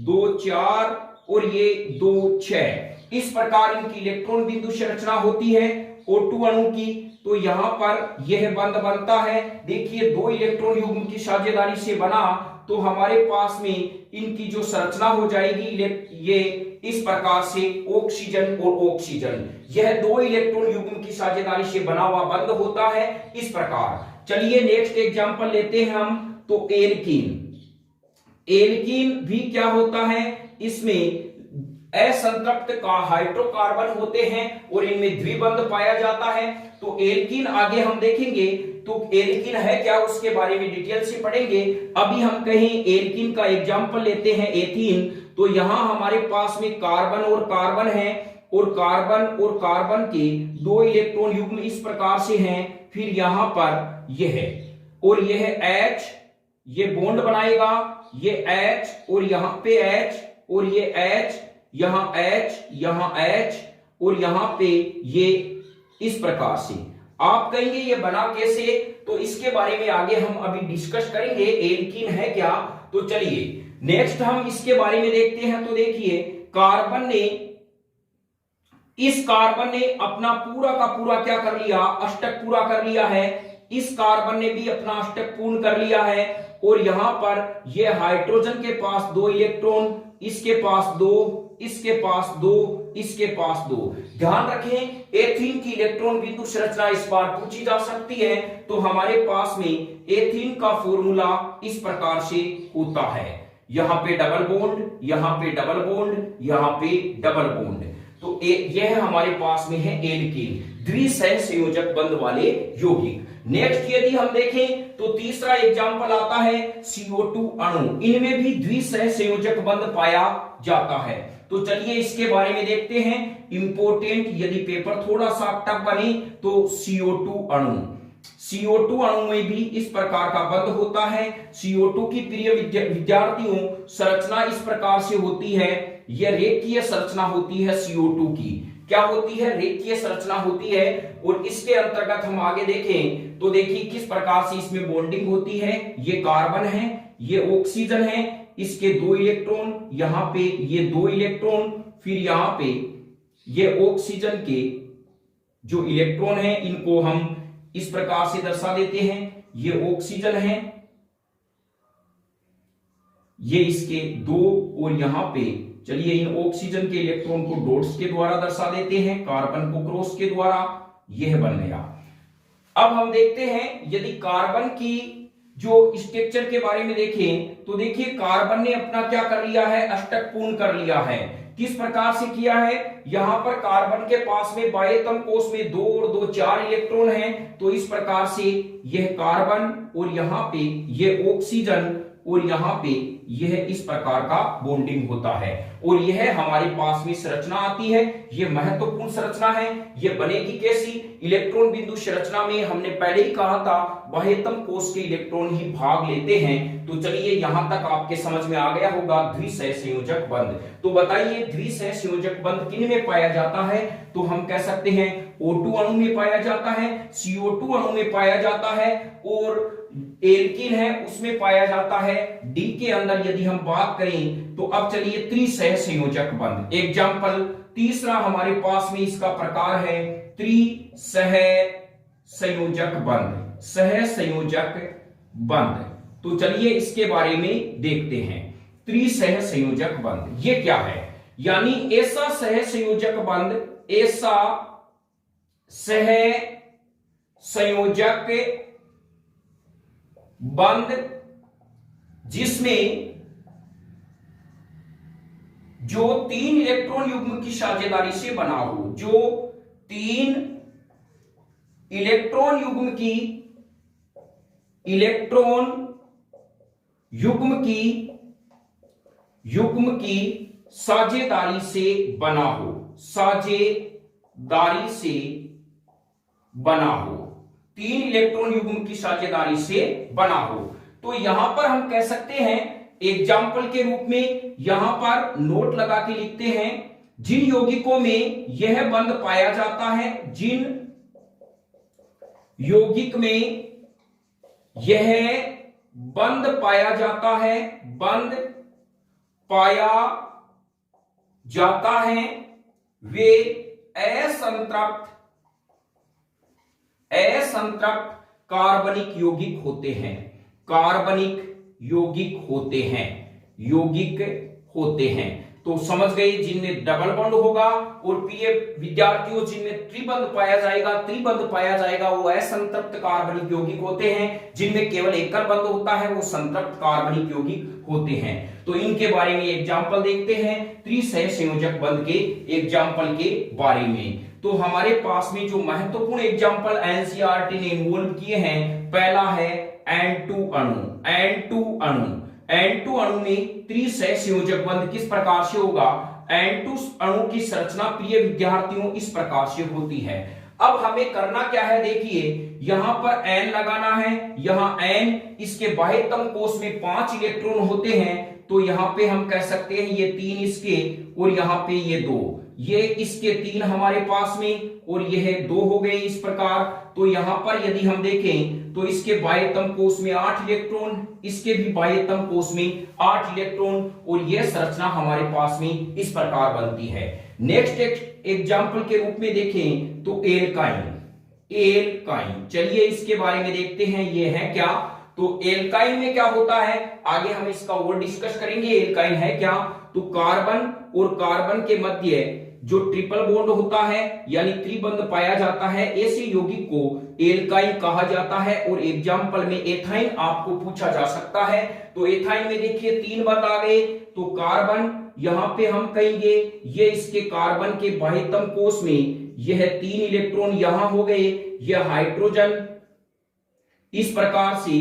[SPEAKER 1] 2 4 और ये 2 6। इस प्रकार इनकी इलेक्ट्रॉन बिंदु संरचना होती है O2 अणु की। तो यहां पर यह बंध बनता है। देखिए 2 इलेक्ट्रॉन युग्म की साझेदारी से बना, तो हमारे पास में इनकी जो संरचना हो जाएगी ये इस प्रकार से ऑक्सीजन और ऑक्सीजन। यह 2 इलेक्ट्रॉन युग्म की साझेदारी से बना हुआ बंध होता है इस प्रकार। चलिए नेक्स्ट एग्जांपल लेते हैं हम। तो एल्कीन, एल्कीन भी क्या होता है, इसमें असंतृप्त का हाइड्रोकार्बन होते हैं और इनमें द्विबंध पाया जाता है। तो एल्कीन आगे हम देखेंगे। तो एल्कीन है क्या, उसके बारे में डिटेल से पढ़ेंगे। अभी हम कहें एल्कीन का एग्जांपल लेते हैं एथीन। तो यहां हमारे पास में कार्बन और कार्बन है और कार्बन के 2 इलेक्ट्रॉन युग्म इस प्रकार से हैं। फिर यहां पर यह और यह H, ये बॉन्ड बनाएगा, ये H और यहां पे H और ये H, यहां H, यहां H और यहां पे ये इस प्रकार से। आप कहेंगे ये बना कैसे, तो इसके बारे में आगे हम अभी डिस्कस करेंगे एल्कीन है क्या। तो चलिए नेक्स्ट हम इसके बारे में देखते हैं। तो देखिए कार्बन ने अपना पूरा का पूरा क्या कर लिया, अष्टक पूरा कर लिया है। इस कार्बन ने भी अपना अष्टक पूर्ण कर लिया है और यहां पर ये हाइड्रोजन के पास 2 इलेक्ट्रॉन, इसके पास 2, इसके पास 2, इसके पास 2। ध्यान रखें एथीन की इलेक्ट्रॉन बिंदु संरचना इस बार पूछी जा सकती है। तो हमारे पास में एथीन का फॉर्मूला इस प्रकार से होता है, यहां पे डबल बॉन्ड, यहां पे डबल बॉन्ड, यहां पे डबल बॉन्ड। तो यह हमारे पास में है एल्कीन, द्विसह संयोजक बंध वाले यौगिक। नेक्स्ट यदि हम देखें तो तीसरा एग्जांपल आता है CO2 अणु। इनमें भी द्विसह संयोजक बंध पाया जाता है। तो चलिए इसके बारे में देखते हैं। इंपोर्टेंट, यदि पेपर थोड़ा सा टफ बने तो CO2 अणु, CO2 अणु में भी इस प्रकार का बंध होता है। CO2 की प्रिय विद्यार्थियों संरचना इस प्रकार से होती है, यह रेखीय संरचना होती है CO2 की। क्या होती है, रेखीय संरचना होती है। और इसके अंतर्गत हम आगे देखें तो देखिए किस प्रकार से इसमें बॉन्डिंग होती है। ये कार्बन है, ये ऑक्सीजन है, इसके 2 इलेक्ट्रॉन, यहां पे ये 2 इलेक्ट्रॉन, फिर यहां पे ये ऑक्सीजन के जो इलेक्ट्रॉन है इनको हम इस प्रकार से दर्शा देते हैं। ये ऑक्सीजन है, ये इसके 2 और यहां पे चलिए इन ऑक्सीजन के इलेक्ट्रॉन को डॉट्स के द्वारा दर्शा देते हैं, कार्बन को क्रॉस के द्वारा, यह बन गया। अब हम देखते हैं यदि कार्बन की जो स्ट्रक्चर के बारे में देखें तो देखिए कार्बन ने अपना क्या कर लिया है, अष्टक पूर्ण कर लिया है। किस प्रकार से किया है, यहां पर कार्बन के पास में बाह्यतम कोष में 2 और 2 4 इलेक्ट्रॉन हैं। तो इस प्रकार से यह कार्बन और यहां पे यह ऑक्सीजन और यहां पे यह इस प्रकार का बॉन्डिंग होता है और यह हमारे पास में संरचना आती है। यह महत्वपूर्ण संरचना है। यह बनेगी कैसी, इलेक्ट्रॉन बिंदु संरचना में हमने पहले ही कहा था बाह्यतम कोष के इलेक्ट्रॉन ही भाग लेते हैं। तो चलिए यहां तक आपके समझ में आ गया होगा द्विसह संयोजक बंध। तो बताइए द्विसह संयोजक बंध किन में पाया जाता है, तो हम कह सकते हैं O2 अणु में पाया जाता है, CO2 अणु में पाया जाता है और एल्कीन है उसमें पाया जाता है। डी के अंदर यदि हम बात करें तो अब चलिए त्रिसह संयोजक बंध। एग्जाम्पल तीसरा हमारे पास में इसका प्रकार है त्रिसह संयोजक बंध, सह संयोजक बंध। तो चलिए इसके बारे में देखते हैं। त्रिसह संयोजक बंध ये क्या है, यानी ऐसा सह संयोजक बंध, ऐसा सह संयोजक बंध जिसमें जो 3 इलेक्ट्रॉन युग्म की साझेदारी से बना हो, जो 3 इलेक्ट्रॉन युग्म की साझेदारी से बना हो, साझेदारी से बना हो, 3 इलेक्ट्रॉन युग्म की साझेदारी से बना हो। तो यहां पर हम कह सकते हैं एग्जाम्पल के रूप में, यहां पर नोट लगा के लिखते हैं, जिन यौगिकों में यह बंध पाया जाता है, जिन यौगिक में यह बंध पाया जाता है, बंध पाया जाता है, वे असंतृप्त कार्बनिक यौगिक होते हैं, कार्बनिक यौगिक होते हैं। तो समझ गए, जिनमें डबल बॉन्ड होगा, और प्रिय विद्यार्थियों जिनमें त्रिबंध पाया जाएगा वो असंतृप्त कार्बनिक यौगिक होते हैं, जिनमें केवल एकल बंध होता है वो संतृप्त कार्बनिक यौगिक होते हैं। तो इनके बारे में एग्जाम्पल देखते हैं, त्रिसह संयोजक बंध के एग्जाम्पल के बारे में। तो हमारे पास में जो महत्वपूर्ण एग्जाम्पल एनसीईआरटी ने इन्वॉल्व किए हैं, पहला है N2 अणु। N2 अणु में त्रिसह संयोजक बंध किस प्रकार से होगा? N2 अणु की संरचना प्रिय विद्यार्थियों इस प्रकार से होती है। अब हमें करना क्या है, देखिए यहां पर N लगाना है, यहां N, इसके बाह्यतम कोष में 5 इलेक्ट्रॉन होते हैं, तो यहां पे हम कह सकते हैं ये 3 इसके, और यहां पे ये 2, ये इसके 3 हमारे पास में, और यह 2 हो गए इस प्रकार। तो यहां पर यदि हम देखें तो इसके बाह्यतम कोष में 8 इलेक्ट्रॉन, इसके भी बाह्यतम कोष में 8 इलेक्ट्रॉन, और यह संरचना हमारे पास में इस प्रकार बनती है। नेक्स्ट एग्जाम्पल के रूप में देखें तो एल्काइन, चलिए इसके बारे में देखते हैं ये है क्या। तो एल्काइन में क्या होता है, आगे हम इसका और डिस्कस करेंगे। एल्काइन है क्या, तो कार्बन और कार्बन के मध्य जो ट्रिपल बॉन्ड होता है, यानी त्रिबंध पाया जाता है, ऐसे यौगिक को एल्काइन कहा जाता है। और एग्जाम्पल में एथाइन आपको पूछा जा सकता है। तो एथाइन में देखिए 3 बंध आ गए, तो कार्बन यहां पे हम कहेंगे ये इसके कार्बन के बाह्यतम कोष में यह 3 इलेक्ट्रॉन यहां हो गए, यह हाइड्रोजन, इस प्रकार से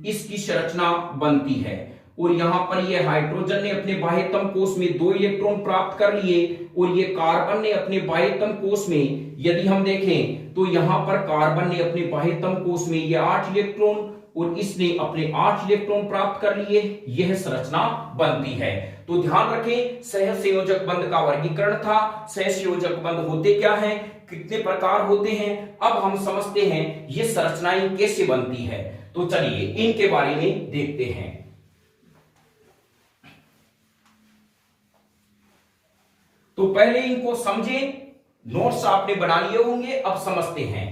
[SPEAKER 1] इसकी संरचना बनती है। और यहां पर ये हाइड्रोजन ने अपने बाह्यतम कोष में 2 इलेक्ट्रॉन प्राप्त कर लिए, और ये कार्बन ने अपने बाह्यतम कोष में, यदि हम देखें तो यहां पर कार्बन ने अपने बाह्यतम कोष में ये 8 इलेक्ट्रॉन, और इसने अपने 8 इलेक्ट्रॉन प्राप्त कर लिए, यह संरचना बनती है। तो ध्यान रखें, सहसंयोजक बंध का वर्गीकरण था, सहसंयोजक बंध होते क्या हैं, कितने प्रकार होते हैं, अब हम समझते हैं ये संरचनाएं कैसे बनती है। तो चलिए इनके बारे में देखते हैं। तो पहले इनको समझें, नोट्स आपने बना लिए होंगे, अब समझते हैं।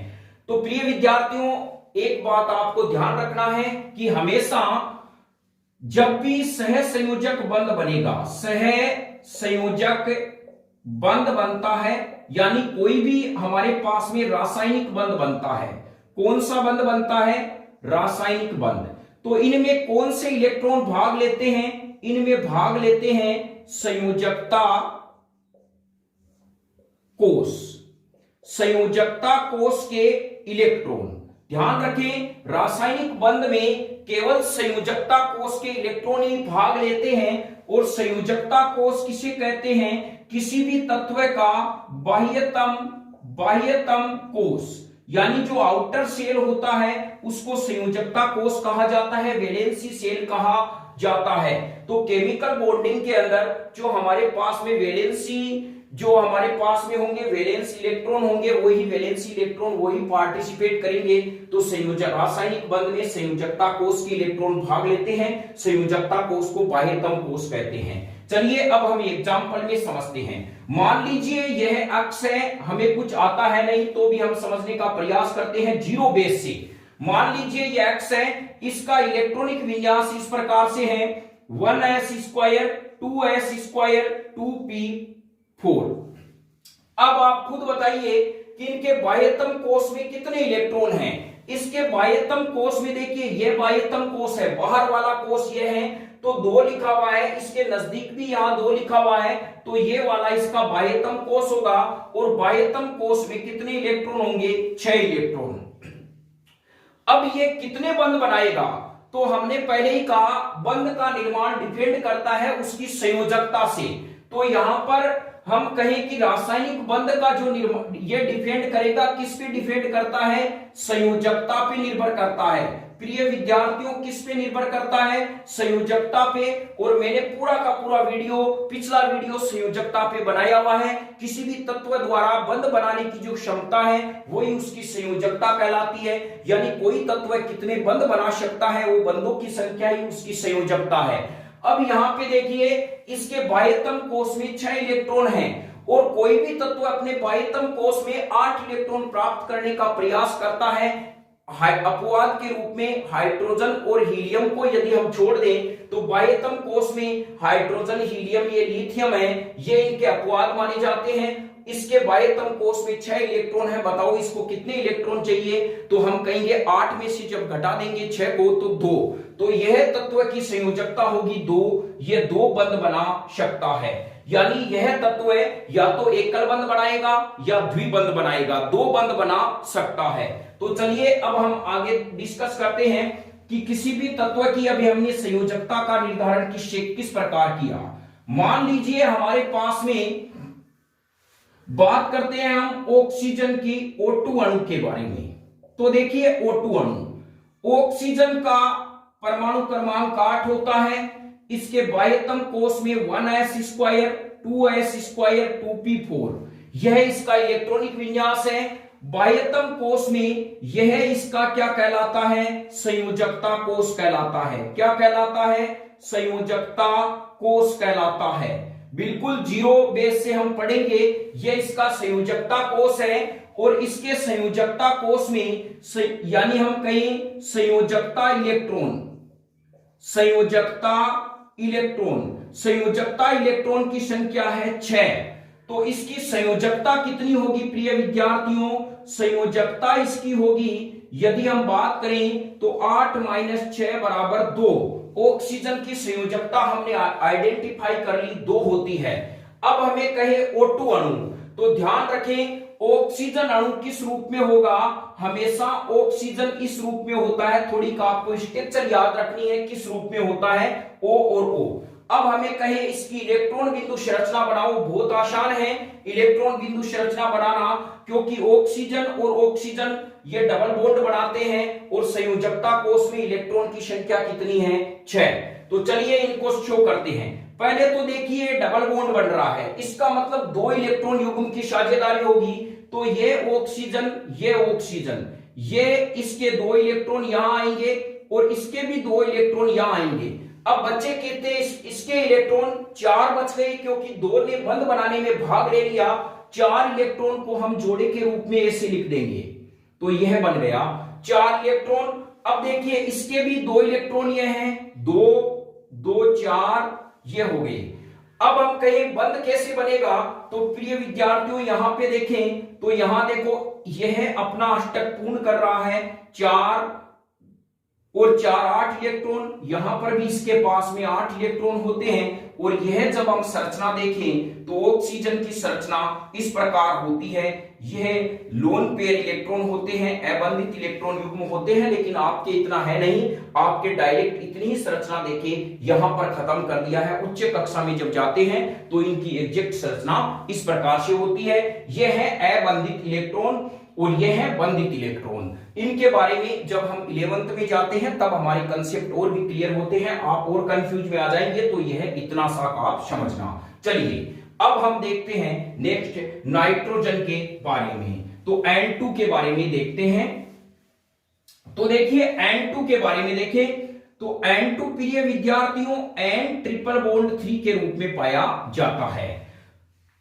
[SPEAKER 1] तो प्रिय विद्यार्थियों, एक बात आपको ध्यान रखना है कि हमेशा जब भी सहसंयोजक बंध बनेगा, सहसंयोजक बंध बनता है, यानी कोई भी हमारे पास में रासायनिक बंध बनता है, कौन सा बंध बनता है, रासायनिक बंध। तो इनमें कौन से इलेक्ट्रॉन भाग लेते हैं, इनमें भाग लेते हैं संयोजकता कोष, संयोजकता कोष के इलेक्ट्रॉन। ध्यान रखें, रासायनिक बंध में केवल संयोजकता कोष के इलेक्ट्रॉन ही भाग लेते हैं, और संयोजकता कोष किसे कहते हैं, किसी भी तत्व का बाह्यतम कोष, यानी जो आउटर सेल होता है उसको संयोजकता कोष कहा जाता है, वैलेंसी सेल कहा जाता है। तो केमिकल बॉन्डिंग के अंदर जो हमारे पास में वैलेंस इलेक्ट्रॉन होंगे, वही वैलेंसी इलेक्ट्रॉन वही पार्टिसिपेट करेंगे। तो संयोजक रासायनिक बंध में संयोजकता कोष के इलेक्ट्रॉन भाग लेते हैं, संयोजकता कोष को बाह्यतम कोष कहते हैं। चलिए अब हम एग्जाम्पल में समझते हैं। मान लीजिए यह अक्ष है, हमें कुछ आता है नहीं तो भी हम समझने का प्रयास करते हैं जीरो बेस से। मान लीजिए ये X है, इसका इलेक्ट्रॉनिक विन्यास इस प्रकार से है 1s square 2s square 2p4। अब आप खुद बताइए कि इनके बाह्यतम कोष में कितने इलेक्ट्रॉन हैं। इसके बाह्यतम कोष में देखिए ये बाह्यतम कोष है, बाहर वाला कोष ये है तो 2 लिखा हुआ है, इसके नजदीक भी यहां 2 लिखा हुआ है, तो ये वाला इसका बाह्यतम कोष होगा। और बाह्यतम कोष में कितने इलेक्ट्रॉन होंगे? 6 इलेक्ट्रॉन। अब ये कितने बंध बनाएगा? तो हमने पहले ही कहा बंध का निर्माण डिपेंड करता है उसकी संयोजकता से। तो यहां पर हम कहें कि रासायनिक बंध का जो ये डिपेंड करेगा, किस पे डिपेंड करता है? संयोजकता पे निर्भर करता है। प्रिय विद्यार्थियों, किस पे निर्भर करता है? संयोजकता पे। और मैंने पूरा का पूरा वीडियो, पिछला वीडियो संयोजकता पे बनाया हुआ है। किसी भी तत्व द्वारा बंध बनाने की जो क्षमता है वही उसकी संयोजकता कहलाती है। यानी कोई तत्व कितने बंध बना सकता है, वो बंधों की संख्या ही उसकी संयोजकता है। अब यहां पे देखिए इसके बाह्यतम कोष में 6 इलेक्ट्रॉन हैं और कोई भी तत्व अपने बाह्यतम कोष में 8 इलेक्ट्रॉन प्राप्त करने का प्रयास करता है। अपवाद के रूप में हाइड्रोजन और हीलियम को यदि हम छोड़ दें तो बाह्यतम कोष में हाइड्रोजन, हीलियम, ये लिथियम है, ये इनके अपवाद माने जाते हैं। इसके बाह्यतम कोष में 6 इलेक्ट्रॉन है। बताओ इसको कितने इलेक्ट्रॉन चाहिए? तो हम कहेंगे 8 में से जब घटा देंगे 6 को तो 2, तो यह तत्व की संयोजकता होगी 2। यह 2 बंध बना सकता है। यानी यह तत्व या तो एकल बंध बनाएगा या द्विबंध बनाएगा, 2 बंध बना सकता है। तो चलिए अब हम आगे डिस्कस करते हैं कि किसी भी तत्व की अभी हमने संयोजकता का निर्धारण किस प्रकार किया। मान लीजिए हमारे पास में बात करते हैं हम ऑक्सीजन की, O2 अणु के बारे में। तो देखिए O2 अणु, ऑक्सीजन का परमाणु क्रमांक 8 होता है। इसके बाह्यतम कोष में 1s square 2s square 2p4, यह इसका इलेक्ट्रॉनिक विन्यास है। बाह्यतम कोष में यह इसका क्या कहलाता है? संयोजकता कोष कहलाता है। क्या कहलाता है? संयोजकता कोष कहलाता है। बिल्कुल जीरो बेस से हम पढ़ेंगे, यह इसका संयोजकता कोष है। और इसके संयोजकता कोष में यानी हम कहें संयोजकता इलेक्ट्रॉन, संयोजकता इलेक्ट्रॉन की संख्या है 6। तो इसकी संयोजकता कितनी होगी प्रिय विद्यार्थियों? संयोजकता इसकी होगी, यदि हम बात करें तो 8 - 6 बराबर 2। ऑक्सीजन की संयोजकता हमने आइडेंटिफाई कर ली, 2 होती है। अब हमें कहे O2 अणु, तो ध्यान रखें ऑक्सीजन अणु किस रूप में होगा? हमेशा ऑक्सीजन इस रूप में होता है। थोड़ी का आपको स्ट्रक्चर याद रखनी है, किस रूप में होता है? O और O। अब हमें कहे इसकी इलेक्ट्रॉन बिंदु संरचना बनाओ। बहुत आसान है इलेक्ट्रॉन बिंदु संरचना बनाना, क्योंकि ऑक्सीजन और ऑक्सीजन ये डबल बॉन्ड बनाते हैं और संयोजकता कोष में इलेक्ट्रॉन की संख्या कितनी है? 6। तो चलिए इनको शो करते हैं। पहले तो देखिए डबल बॉन्ड बन रहा है, इसका मतलब 2 इलेक्ट्रॉन युग्म की साझेदारी होगी। तो ये ऑक्सीजन, ये इसके 2 इलेक्ट्रॉन यहां आएंगे और इसके भी 2 इलेक्ट्रॉन यहां आएंगे। अब बच्चे कहते हैं इसके इलेक्ट्रॉन 4 बच गए, क्योंकि 2 ने बंध बनाने में भाग ले लिया। 4 इलेक्ट्रॉन को हम जोड़े के रूप में ऐसे लिख देंगे, तो यह बन गया 4 इलेक्ट्रॉन। अब देखिए इसके भी 2 इलेक्ट्रॉन ये हैं, 2 2 4 ये हो गए। अब हम कहें बंध कैसे बनेगा? तो प्रिय विद्यार्थियों यहां पे देखें तो यहां देखो यह अपना अष्टक पूर्ण कर रहा है, 4 और 4 8 इलेक्ट्रॉन। यहां पर भी इसके पास में 8 इलेक्ट्रॉन होते हैं। और यह जब हम संरचना देखें तो ऑक्सीजन की संरचना इस प्रकार होती है। यह लोन पेयर इलेक्ट्रॉन होते हैं, अबंधित इलेक्ट्रॉन युग्म होते हैं, लेकिन आपके इतना है नहीं। आपके डायरेक्ट इतनी ही संरचना देखें, यहां पर खत्म कर दिया है। उच्च कक्षा में जब जाते हैं तो इनकी एग्जैक्ट संरचना इस प्रकार से होती है। यह है अबंधित इलेक्ट्रॉन और यह है बंधित इलेक्ट्रॉन। इनके बारे में जब हम 11th में जाते हैं तब हमारे कंसेप्ट और भी क्लियर होते हैं, आप और कंफ्यूज में आ जाएंगे। तो यह इतना सा आप समझना। चलिए अब हम देखते हैं नेक्स्ट नाइट्रोजन के बारे में। तो N2 के बारे में देखते हैं। तो देखिए N2 के बारे में देखें तो N2 प्रिय विद्यार्थियों N ट्रिपल बॉन्ड 3 के रूप में पाया जाता है।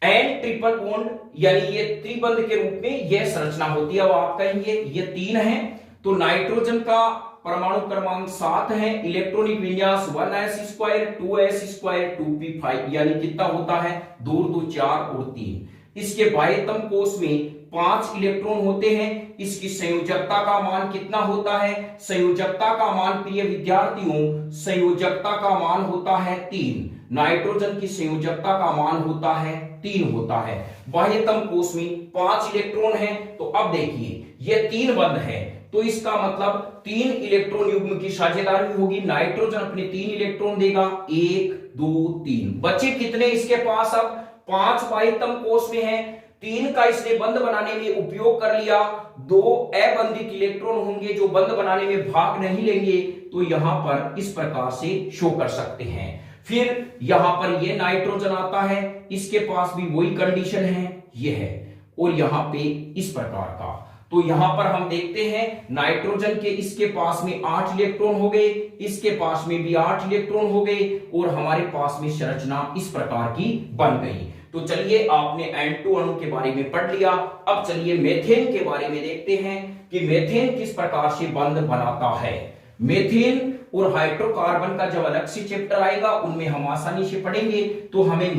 [SPEAKER 1] N ट्रिपल बॉन्ड यानी ये त्रिबंध के रूप में यह संरचना होती है। अब आप कहेंगे ये 3 है, तो नाइट्रोजन का परमाणु क्रमांक 7 है, इलेक्ट्रॉनिक विन्यास 1s2 2s2 2p5, यानी कितना होता है 2 2 4 और 3। इसके बाह्यतम कोश में 5 इलेक्ट्रॉन होते हैं। इसकी संयोजकता का मान कितना होता है? संयोजकता का मान प्रिय विद्यार्थियों, संयोजकता का मान होता है 3। नाइट्रोजन की संयोजकता का मान होता है 3 होता है। बाह्यतम कोश में 5 इलेक्ट्रॉन है। तो अब देखिए ये 3 बंध है, तो इसका मतलब 3 इलेक्ट्रॉन युग्म की साझेदारी होगी। नाइट्रोजन अपने 3 इलेक्ट्रॉन देगा, 1 2 3। बचे कितने इसके पास? अब 5 बाह्यतम कोश में है, 3 का इसने बंध बनाने में उपयोग कर लिया। 2 अबंधित इलेक्ट्रॉन होंगे जो बंध बनाने में भाग नहीं लेंगे, तो यहां पर इस प्रकार से शो कर सकते हैं। फिर यहां पर ये नाइट्रोजन आता है, इसके पास भी वही कंडीशन है, ये है, और यहां पे इस प्रकार का। तो यहां पर हम देखते हैं नाइट्रोजन के इसके पास में 8 इलेक्ट्रॉन हो गए, इसके पास में भी 8 इलेक्ट्रॉन हो गए, और हमारे पास में संरचना इस प्रकार की बन गई। तो चलिए आपने N2 अणु के बारे में पढ़ लिया। अब चलिए मेथेन के बारे में देखते हैं कि मेथेन किस प्रकार से बंध बनाता है। मेथेन और हाइड्रोकार्बन का जब अलग से चैप्टर आएगा उनमें हम आसानी से पढ़ेंगे। तो हमें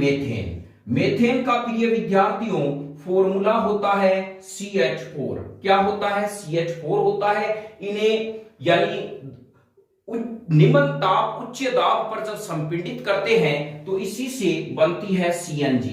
[SPEAKER 1] मेथेन का प्रिय विद्यार्थियों फॉर्मूला होता है CH4। क्या होता है? CH4 होता है। इन्हें यानी निम्न ताप उच्च दाब पर जब संपीड़ित करते हैं तो इसी से बनती है CNG,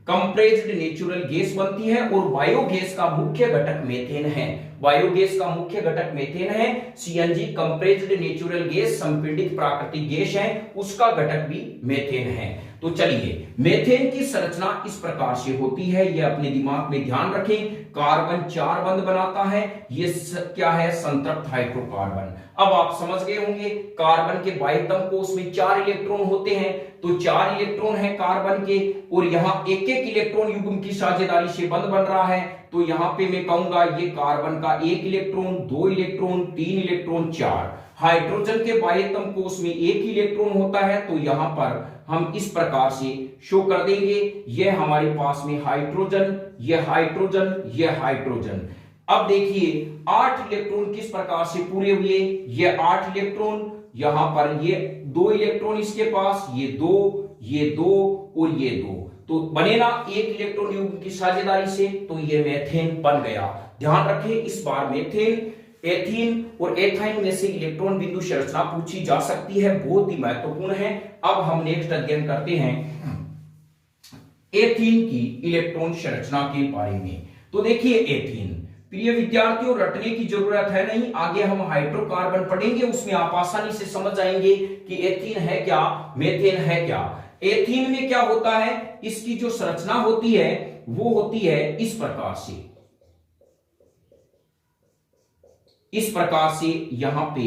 [SPEAKER 1] कंप्रेस्ड नेचुरल गैस बनती है। और बायोगैस का मुख्य घटक मेथेन है। बायोगैस का मुख्य घटक मेथेन है। CNG कंप्रेस्ड नेचुरल गैस संपीड़ित प्राकृतिक गैस है, उसका घटक भी मेथेन है। तो चलिए मेथेन की संरचना इस प्रकार से होती है, ये अपने दिमाग में ध्यान रखें। कार्बन 4 बंध बनाता है, ये क्या है? संतृप्त हाइड्रोकार्बन। अब आप समझ गए होंगे कार्बन के बाह्यतम कोश में 4 इलेक्ट्रॉन होते हैं, तो 4 इलेक्ट्रॉन है कार्बन के, और यहाँ एक एक इलेक्ट्रॉन युग्म की साझेदारी से बंध बन रहा है। तो यहाँ पे मैं कहूंगा ये कार्बन का 1 इलेक्ट्रॉन, 2 इलेक्ट्रॉन, 3 इलेक्ट्रॉन, 4। हाइड्रोजन के बाह्यतम कोश में 1 इलेक्ट्रॉन होता है, तो यहां पर हम इस प्रकार से शो कर देंगे। यह हमारे पास में हाइड्रोजन, यह हाइड्रोजन, यह हाइड्रोजन। अब देखिए 8 इलेक्ट्रॉन किस प्रकार से पूरे हुए। ये 8 इलेक्ट्रॉन, यहां पर ये 2 इलेक्ट्रॉन इसके पास, ये 2, ये 2 और ये 2। तो बने ना 1 इलेक्ट्रॉन युग्म की साझेदारी से, तो ये मेथेन बन गया। ध्यान रखें इस बार मेथेन, एथीन और एथाइन में से इलेक्ट्रॉन बिंदु संरचना पूछी जा सकती है, बहुत ही महत्वपूर्ण है। अब हम नेक्स्ट अध्ययन करते हैं एथीन की इलेक्ट्रॉन संरचना के बारे में। तो देखिए एथीन, प्रिय विद्यार्थियों रटने की जरूरत है नहीं, आगे हम हाइड्रोकार्बन पढ़ेंगे, उसमें आप आसानी से समझ जाएंगे कि एथीन है क्या, मेथेन है क्या। एथीन में क्या होता है? इसकी जो संरचना होती है वो होती है इस प्रकार से, इस प्रकार से। यहां पे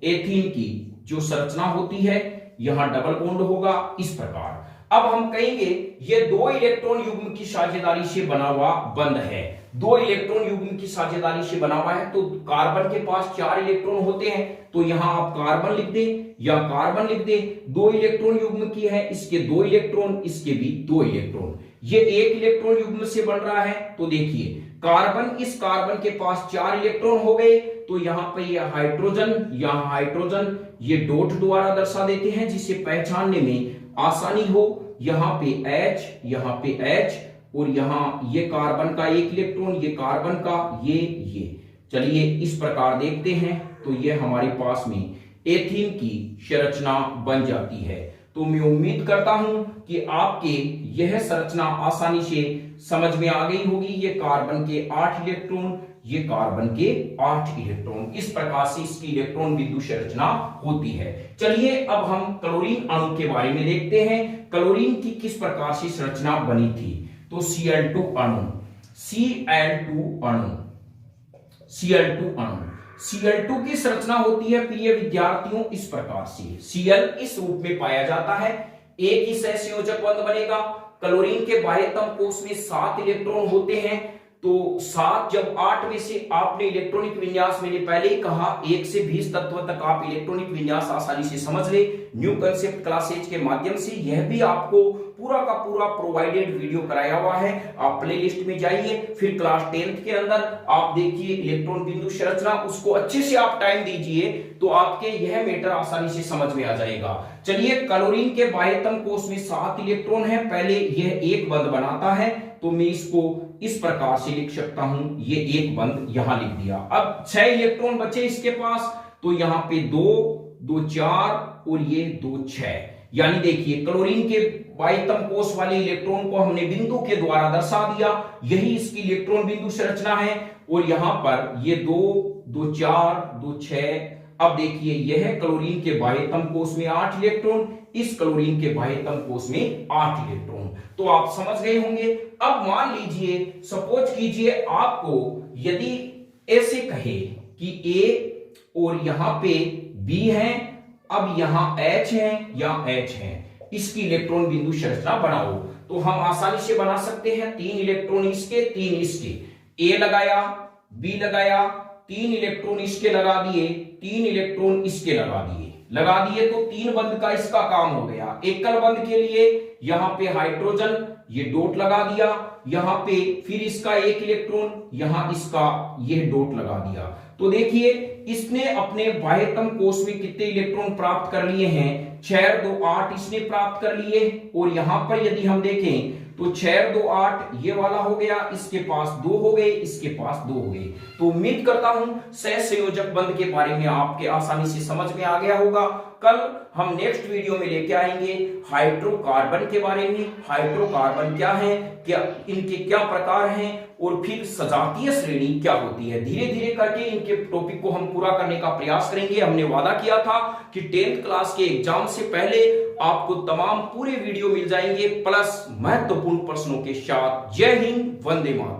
[SPEAKER 1] एथीन की जो संरचना होती है, यहां डबल बॉन्ड होगा इस प्रकार। अब हम कहेंगे ये 2 इलेक्ट्रॉन युग्म की साझेदारी से बना हुआ बंध है। 2 इलेक्ट्रॉन युग्म की साझेदारी से बना हुआ है। तो कार्बन के पास 4 इलेक्ट्रॉन होते हैं, तो यहां आप कार्बन लिख दें या कार्बन लिख दें। 2 इलेक्ट्रॉन युग्म की है, इसके 2 इलेक्ट्रॉन, इसके भी 2 इलेक्ट्रॉन। ये 1 इलेक्ट्रॉन युग्म से बन रहा है। तो देखिए कार्बन, इस कार्बन के पास 4 इलेक्ट्रॉन हो गए, तो यहां पे ये हाइड्रोजन, यहां हाइड्रोजन, ये डॉट द्वारा दर्शा देते हैं जिससे पहचानने में आसानी हो। यहां पे H, यहां पे H, और यहां ये कार्बन का 1 इलेक्ट्रॉन, ये कार्बन का, ये। चलिए इस प्रकार देखते हैं, तो ये हमारे पास में एथीन की संरचना बन जाती है। तो मैं उम्मीद करता हूं कि आपके यह संरचना आसानी से समझ में आ गई होगी। ये कार्बन के 8 इलेक्ट्रॉन, ये कार्बन के 8 इलेक्ट्रॉन, इस प्रकार से इसकी इलेक्ट्रॉन बिंदु संरचना होती है। चलिए अब हम क्लोरीन अणु के बारे में देखते हैं, क्लोरीन की किस प्रकार से संरचना बनी थी। तो Cl2 अणु, Cl2 की संरचना होती है प्रिय विद्यार्थियों इस प्रकार से। Cl इस रूप में पाया जाता है, एक ही सहसंयोजक बंध बनेगा। क्लोरीन के बाह्यतम कोश में 7 इलेक्ट्रॉन होते हैं। तो 7 जब 8 में से आपने इलेक्ट्रॉनिक विन्यास, मैंने पहले ही कहा 1 से 20 तत्व तक आप इलेक्ट्रॉनिक विन्यास आसानी से समझ ले न्यू कंसेप्ट क्लासेज के माध्यम से। यह भी आपको पूरा का पूरा प्रोवाइडेड वीडियो कराया हुआ है। आप प्लेलिस्ट में जाइए, फिर क्लास 10th के अंदर आप देखिए इलेक्ट्रॉन बिंदु संरचना, उसको अच्छे से आप टाइम दीजिए तो आपके यह मैटर आसानी से समझ में आ जाएगा। चलिए, क्लोरीन के बाह्यतम कोष में 7 इलेक्ट्रॉन है। पहले यह एक बंध बनाता है तो मैं इसको इस प्रकार से लिख सकता हूं, ये एक बंध यहां लिख दिया। अब 6 इलेक्ट्रॉन बचे इसके पास, तो यहां पे 2 2 4 और ये 2 6, यानी देखिए क्लोरीन के बाह्यतम कोष वाले इलेक्ट्रॉन को हमने बिंदु के द्वारा दर्शा दिया, यही इसकी इलेक्ट्रॉन बिंदु संरचना है। और यहां पर ये 2 2 4 2 6। अब देखिए यह क्लोरीन के बाह्यतम कोष में 8 इलेक्ट्रॉन, इस क्लोरीन के बाह्यतम कोष में 8 इलेक्ट्रॉन। तो आप समझ गए होंगे। अब मान लीजिए, सपोज कीजिए आपको यदि ऐसे कहे कि A और यहां पे B है, अब यहां H है या H है, इसकी इलेक्ट्रॉन बिंदु संरचना बनाओ, तो हम आसानी से बना सकते हैं। 3 इलेक्ट्रॉन इसके, 3 इसके, A लगाया, B लगाया, 3 इलेक्ट्रॉन इसके लगा दिए, 3 इलेक्ट्रॉन इसके लगा दिए तो 3 बंध का इसका काम हो गया। एकल बंध के लिए यहां पे हाइड्रोजन, ये डॉट लगा दिया, यहां पे फिर इसका 1 इलेक्ट्रॉन, यहां इसका यह डॉट लगा दिया। तो देखिए इसने अपने बाह्यतम कोष में कितने इलेक्ट्रॉन प्राप्त कर लिए हैं, 6 2 8 इसने प्राप्त कर लिए। और यहां पर यदि हम देखें तो 6 2 8 ये वाला हो गया, इसके पास 2 हो गए, इसके पास 2 हो गए। तो उम्मीद करता हूं सहसंयोजक बंध के बारे में आपके आसानी से समझ में आ गया होगा। कल हम नेक्स्ट वीडियो में लेके आएंगे हाइड्रोकार्बन के बारे में। हाइड्रोकार्बन क्या है, क्या इनके क्या प्रकार हैं, और फिर सजातीय श्रेणी क्या होती है। धीरे धीरे करके इनके टॉपिक को हम पूरा करने का प्रयास करेंगे। हमने वादा किया था कि 10th क्लास के एग्जाम से पहले आपको तमाम पूरे वीडियो मिल जाएंगे, प्लस महत्वपूर्ण प्रश्नों के साथ। जय हिंद, वंदे मातरम।